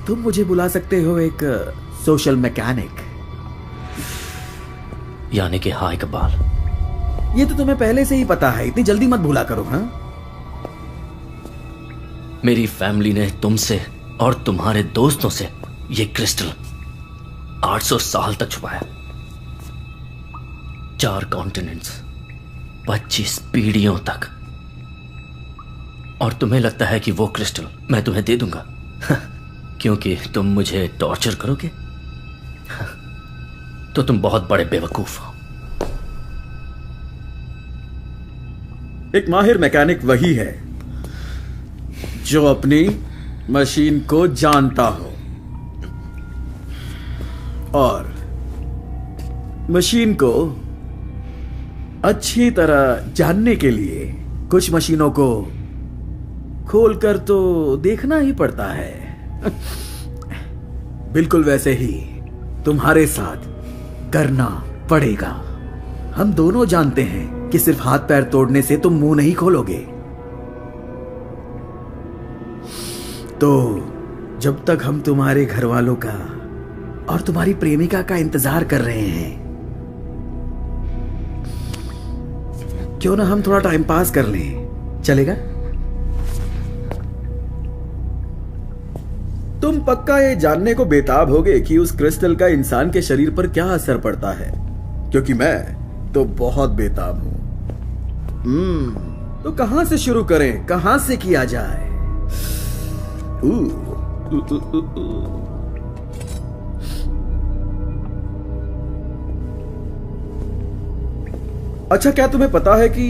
तुम मुझे बुला सकते हो एक सोशल मैकेनिक। यानी कि हाय कबाल। ये तो तुम्हें पहले से ही पता है, इतनी जल्दी मत भूला करो। हाँ, मेरी फैमिली ने तुमसे और तुम्हारे दोस्तों से ये क्रिस्टल 800 साल तक छुपाया। 4 कॉन्टिनेंट्स, 25 पीढ़ियों तक। और तुम्हें लगता है कि वो क्रिस्टल मैं तुम्हें दे दूंगा क्योंकि तुम मुझे टॉर्चर करोगे? तो तुम बहुत बड़े बेवकूफ हो। एक माहिर मैकेनिक वही है जो अपनी मशीन को जानता हो और मशीन को अच्छी तरह जानने के लिए कुछ मशीनों को खोलकर तो देखना ही पड़ता है। बिल्कुल वैसे ही तुम्हारे साथ करना पड़ेगा। हम दोनों जानते हैं कि सिर्फ हाथ पैर तोड़ने से तुम मुंह नहीं खोलोगे। तो जब तक हम तुम्हारे घर वालों का और तुम्हारी प्रेमिका का इंतजार कर रहे हैं, क्यों ना हम थोड़ा टाइम पास कर लें? चलेगा? तुम पक्का ये जानने को बेताब होगे कि उस क्रिस्टल का इंसान के शरीर पर क्या असर पड़ता है, क्योंकि मैं तो बहुत बेताब हूं। तो कहां से शुरू करें, कहां से किया जाए? अच्छा, क्या तुम्हें पता है कि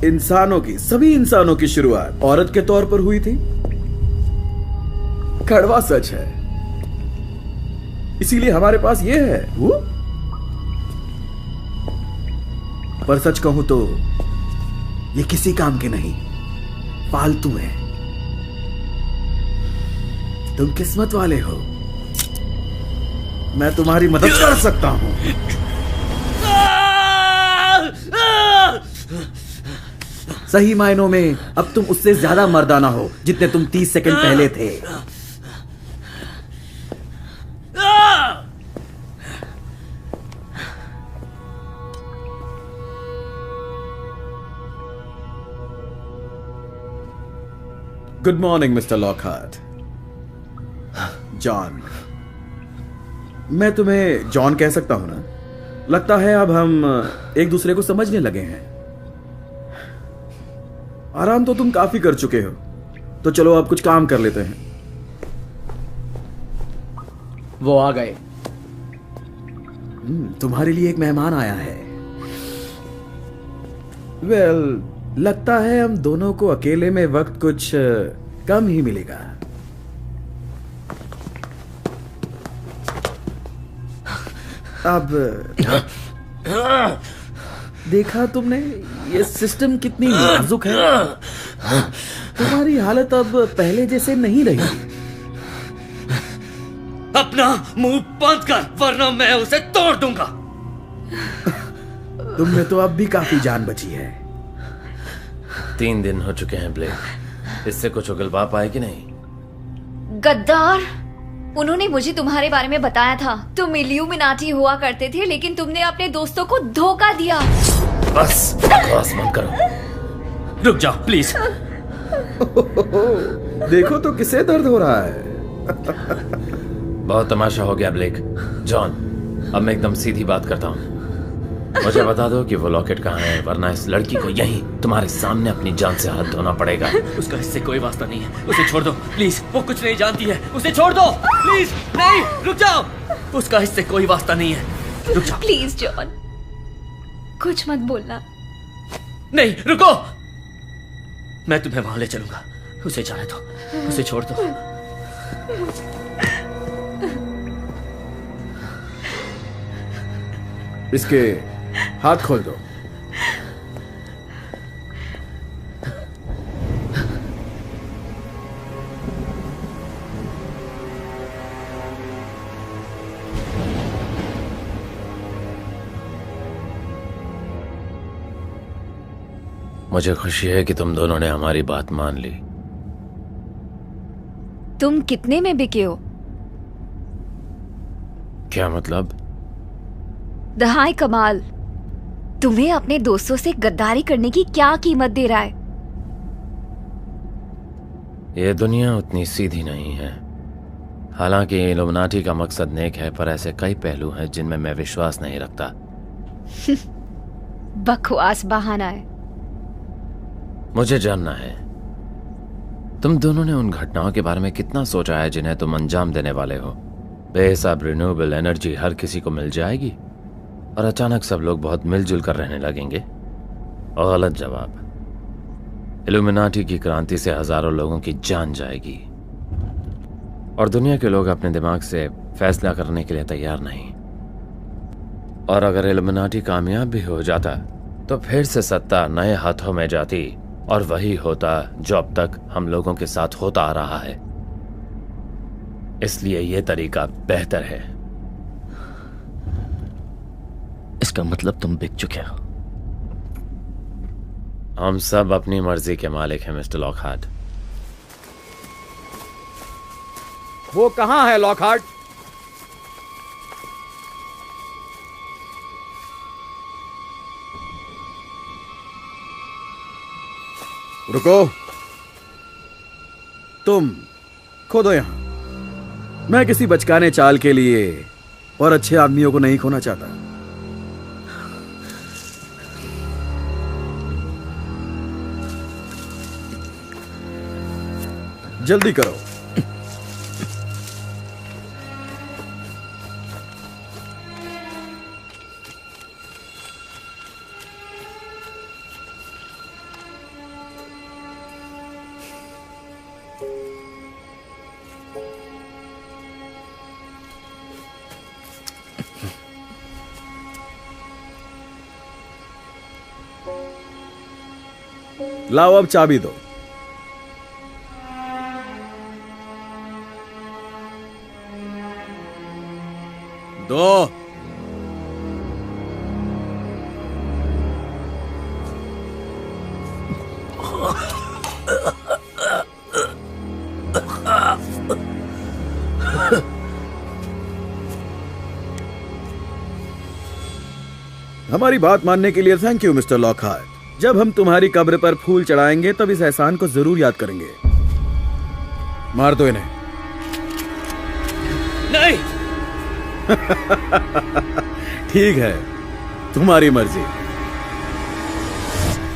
इंसानों की, सभी इंसानों की शुरुआत औरत के तौर पर हुई थी? कड़वा सच है, इसीलिए हमारे पास ये है। पर सच कहूं तो ये किसी काम के नहीं, फालतू है। तुम किस्मत वाले हो, मैं तुम्हारी मदद कर सकता हूं। सही मायनों में अब तुम उससे ज्यादा मर्दाना हो जितने तुम 30 सेकंड पहले थे। Good morning mister Lockhart. John, मैं तुम्हें जॉन कह सकता हूं ना? लगता है अब हम एक दूसरे को समझने लगे हैं। आराम तो तुम काफी कर चुके हो, तो चलो अब कुछ काम कर लेते हैं। वो आ गए। तुम्हारे लिए एक मेहमान आया है। वेल, लगता है हम दोनों को अकेले में वक्त कुछ कम ही मिलेगा। अब देखा तुमने ये सिस्टम कितनी नाजुक है। तुम्हारी हालत अब पहले जैसे नहीं रही। अपना मुंह बंद कर, वरना मैं उसे तोड़ दूंगा। तुमने तो अब भी काफी जान बची है। 3 दिन हो चुके हैं ब्लेक, इससे कुछ उगलवा पाए कि नहीं? गद्दार, उन्होंने मुझे तुम्हारे बारे में बताया था। तुम इल्यूमिनाटी हुआ करते थे, लेकिन तुमने अपने दोस्तों को धोखा दिया। बस बकवास मत करो, रुक जाओ प्लीज। देखो तो किसे दर्द हो रहा है। बहुत तमाशा हो गया ब्लेक। जॉन, अब मैं एकदम सीधी बात करता हूँ। मुझे बता दो कि वो लॉकेट कहाँ है, वरना इस लड़की को यहीं तुम्हारे सामने अपनी जान से हाथ धोना पड़ेगा। उसका इससे कोई वास्ता नहीं है, उसे छोड़ दो प्लीज। वो कुछ नहीं जानती है, उसे छोड़ दो प्लीज। नहीं, रुक जाओ, उसका इससे कोई वास्ता नहीं है, रुक जाओ प्लीज जॉन, कुछ मत बोलना। नहीं, रुको, मैं तुम्हें वहां ले चलूंगा। उसे जाने दो, उसे छोड़ दो। इसके हाथ खोल दो। मुझे खुशी है कि तुम दोनों ने हमारी बात मान ली। तुम कितने में बिके हो? क्या मतलब? दहाई कमाल, तुम्हें अपने दोस्तों से गद्दारी करने की क्या कीमत दे रहा है? ये दुनिया उतनी सीधी नहीं है। हालांकि इल्यूमिनाटी का मकसद नेक है, पर ऐसे कई पहलू हैं जिनमें मैं विश्वास नहीं रखता। बकवास बहाना है। मुझे जानना है, तुम दोनों ने उन घटनाओं के बारे में कितना सोचा है जिन्हें तुम अंजाम देने वाले हो? बेहिसाब रिन्यूएबल एनर्जी हर किसी को मिल जाएगी और अचानक सब लोग बहुत मिलजुल कर रहने लगेंगे? और गलत जवाब। इल्यूमिनाटी की क्रांति से हजारों लोगों की जान जाएगी और दुनिया के लोग अपने दिमाग से फैसला करने के लिए तैयार नहीं। और अगर इल्यूमिनाटी कामयाब भी हो जाता तो फिर से सत्ता नए हाथों में जाती और वही होता जो अब तक हम लोगों के साथ होता आ रहा है। इसलिए यह तरीका बेहतर है। इसका मतलब तुम बिक चुके हो? हम सब अपनी मर्जी के मालिक हैं मिस्टर लॉकहार्ट। वो कहां है लॉकहार्ट? रुको, तुम खोदो यहां। मैं किसी बचकाने चाल के लिए और अच्छे आदमियों को नहीं खोना चाहता। जल्दी करो। लाओ अब चाबी दो। दो। हमारी बात मानने के लिए थैंक यू मिस्टर लॉकहार्ट। जब हम तुम्हारी कब्र पर फूल चढ़ाएंगे तब इस एहसान को जरूर याद करेंगे। मार दो इन्हें। नहीं। ठीक है, तुम्हारी मर्जी।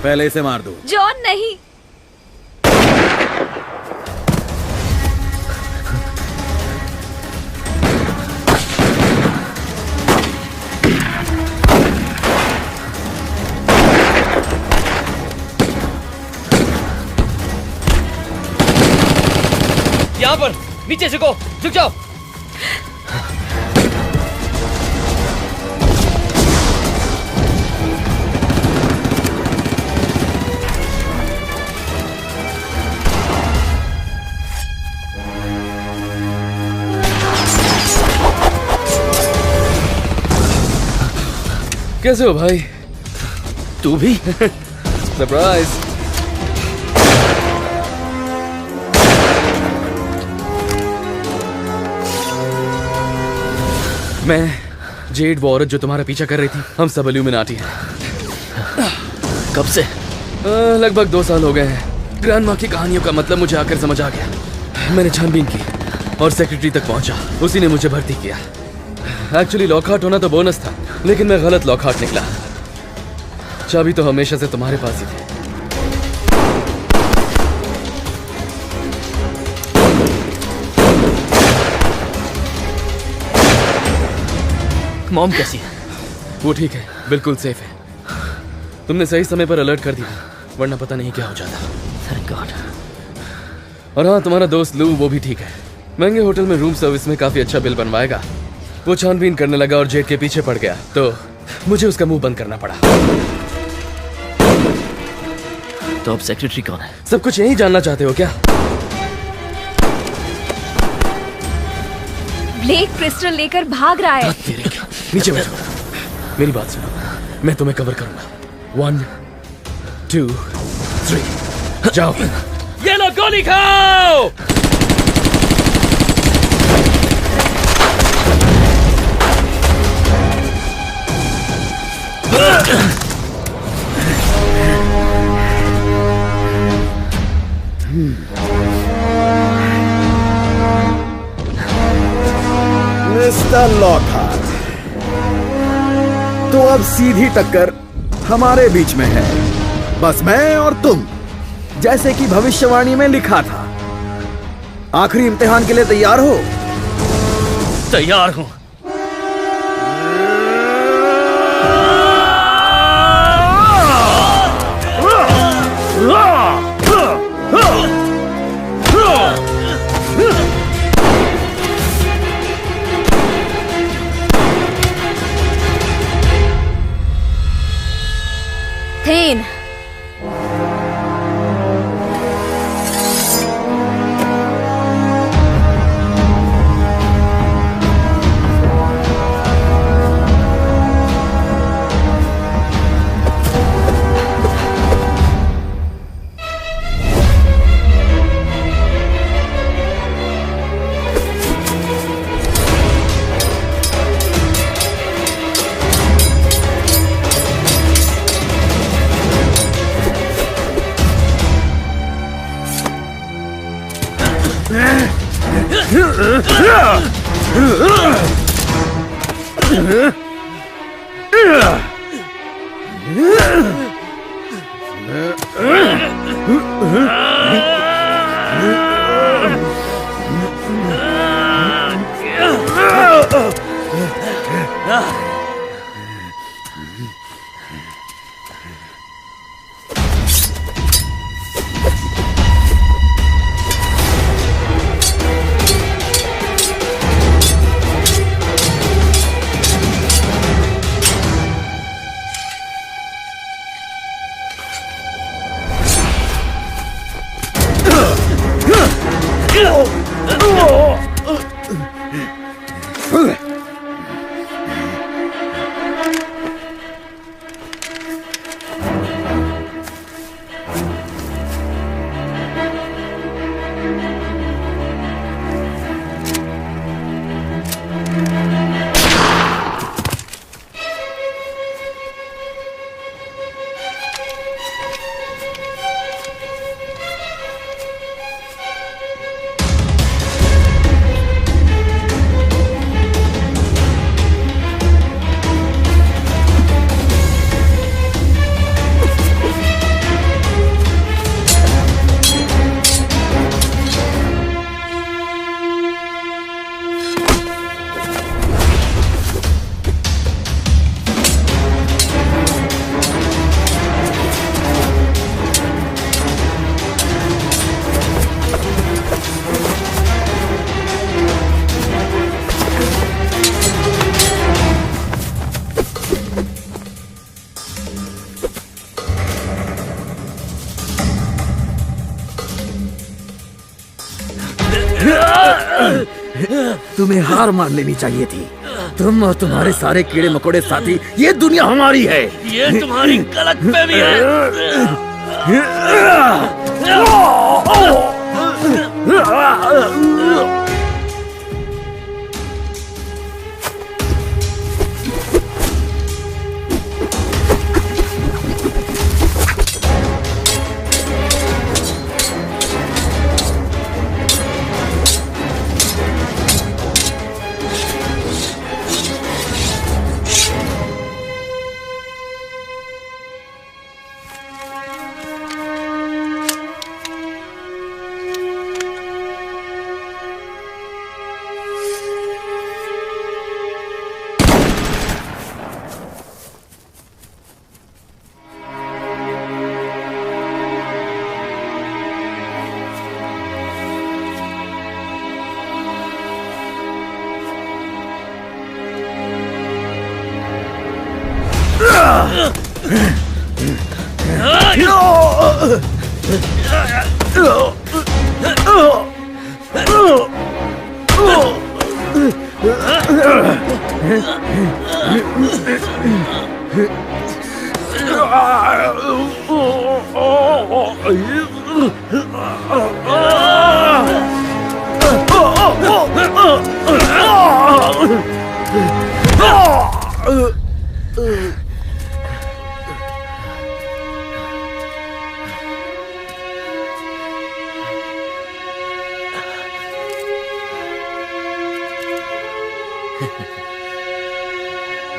पहले इसे मार दो। जॉन नहीं। यहाँ पर नीचे झुको, झुक जाओ। कैसे हो भाई? तू भी? सरप्राइज। मैं जेड, वो औरत जो तुम्हारा पीछा कर रही थी, हम सब इल्यूमिनाटी हैं। कब से? लगभग 2 साल हो गए हैं। ग्रैंड माँ की कहानियों का मतलब मुझे आकर समझ आ गया। मैंने छानबीन की और सेक्रेटरी तक पहुंचा। उसी ने मुझे भर्ती किया। एक्चुअली लॉकहार्ट होना तो बोनस था, लेकिन मैं गलत लॉकहार्ट निकला। चाबी तो हमेशा से तुम्हारे पास ही थी। मॉम कैसी है? वो ठीक है, बिल्कुल सेफ है। तुमने सही समय पर अलर्ट कर दिया, वरना पता नहीं क्या हो जाता। Thank God. और हाँ, तुम्हारा दोस्त लू वो भी ठीक है। महंगे होटल में रूम सर्विस में काफी अच्छा बिल बनवाएगा। वो छानबीन करने लगा और जेड के पीछे पड़ गया, तो मुझे उसका मुंह बंद करना पड़ा। तो अब सेक्रेटरी कौन है? सब कुछ यही जानना चाहते हो क्या? ब्लेक क्रिस्टल लेकर भाग रहा है। नीचे बैठो, मेरी बात सुनो। मैं तुम्हें कवर करूंगा। 1 2 3 जाओ। ये लो गोली खाओ। मिस्टर लॉकहार्ट, तो अब सीधी टक्कर हमारे बीच में है। बस मैं और तुम, जैसे कि भविष्यवाणी में लिखा था। आखिरी इम्तिहान के लिए तैयार हो? तैयार हूं। थेन, तुम्हें हार मान लेनी चाहिए थी। तुम और तुम्हारे सारे कीड़े मकोड़े साथी, ये दुनिया हमारी है। ये तुम्हारी कलक पे भी है।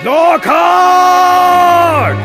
लॉकहार्ट!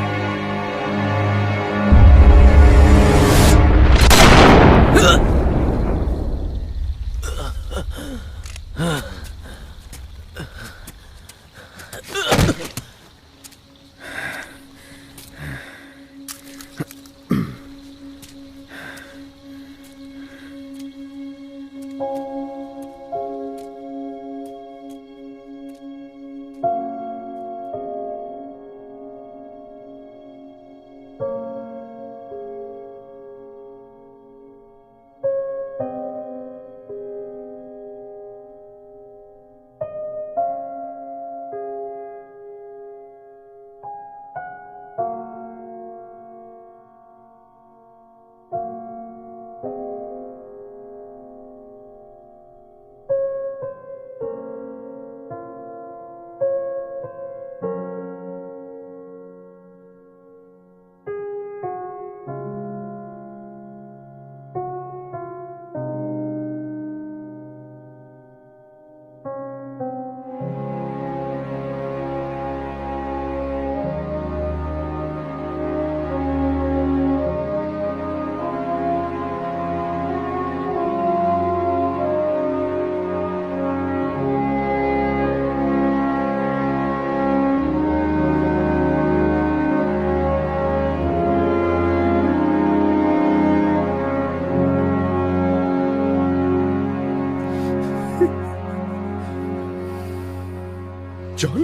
जॉन?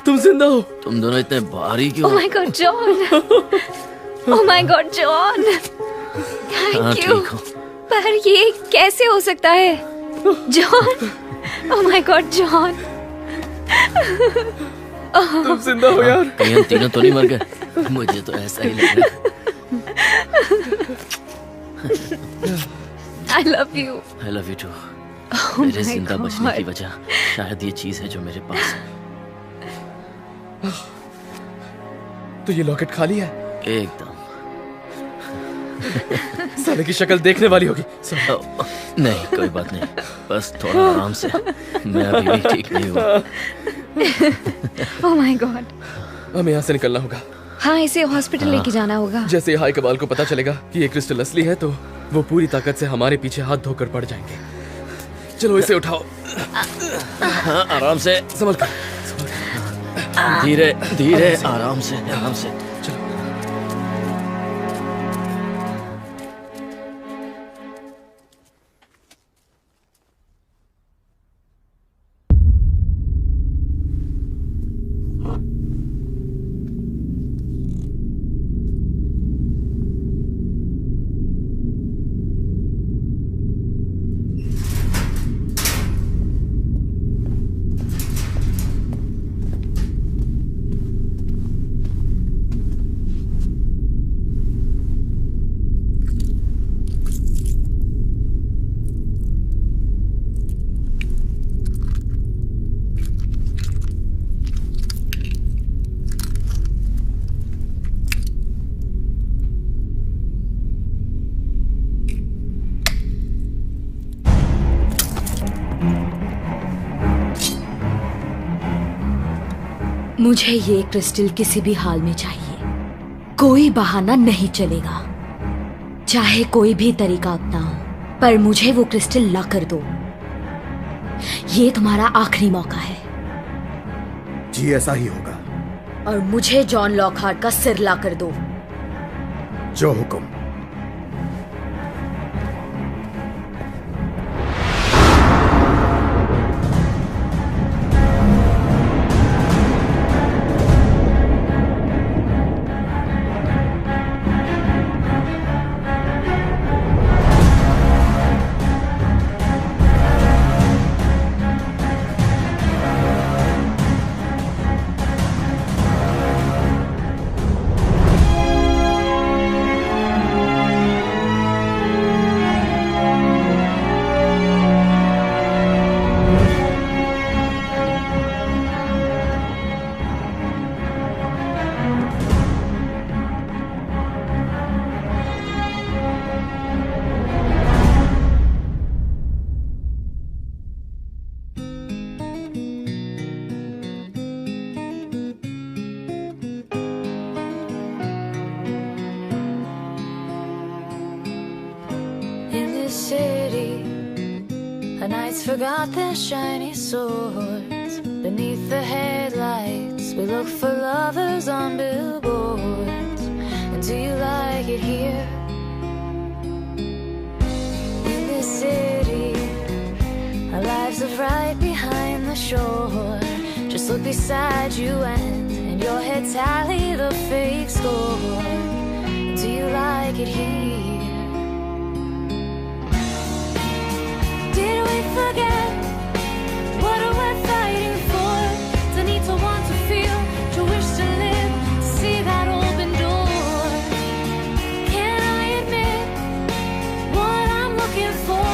तुम जिंदा हो? तुम दोनों इतने भारी क्यों? Oh my God, John! Oh my God, John! Thank you. पर ये कैसे हो सकता है? John! Oh my God, John! तुम जिंदा हो यार? कहीं हम तीनों तो नहीं मर गए? मुझे तो ऐसा ही लग रहा है। I love you. I love you too. Oh मेरे my जिंदा बचने God. की वजह शायद ये चीज है जो मेरे पास है। तो ये लॉकेट खाली है? एकदम। साले की शक्ल देखने वाली होगी। नहीं, कोई बात नहीं, बस थोड़ा आराम से। मैं अभी भी ठीक नहीं हूँ। Oh my God. हमें यहाँ से निकलना होगा। हाँ, इसे हॉस्पिटल लेके जाना होगा। जैसे हाई कबाल को पता चलेगा कि ये क्रिस्टल असली है तो वो पूरी ताकत से हमारे पीछे हाथ धोकर पड़ जाएंगे। चलो इसे उठाओ। हाँ, आराम से। संभल कर। धीरे धीरे, आराम से, आराम से। मुझे ये क्रिस्टल किसी भी हाल में चाहिए। कोई बहाना नहीं चलेगा, चाहे कोई भी तरीका अपनाओ, पर मुझे वो क्रिस्टल ला कर दो। ये तुम्हारा आखिरी मौका है। जी ऐसा ही होगा। और मुझे जॉन लॉकहार्ट का सिर ला कर दो। जो हुक्म। Forgot their shiny swords beneath the headlights. We look for lovers on billboards. And do you like it here in this city? Our lives are right behind the shore. Just look beside you and in your head tally the fake score. And do you like it here? Forget what we're fighting for. To need to want to feel, to wish to live, to see that open door. Can I admit what I'm looking for?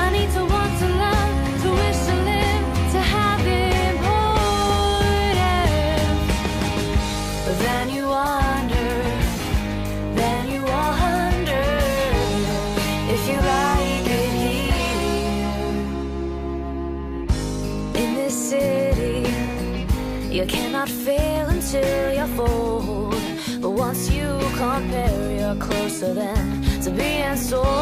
I need to want to love, to wish to live, to have important. But then you wonder if you like it here. In this city, you cannot fail until you fold. But once you compare, you're closer than to being sold.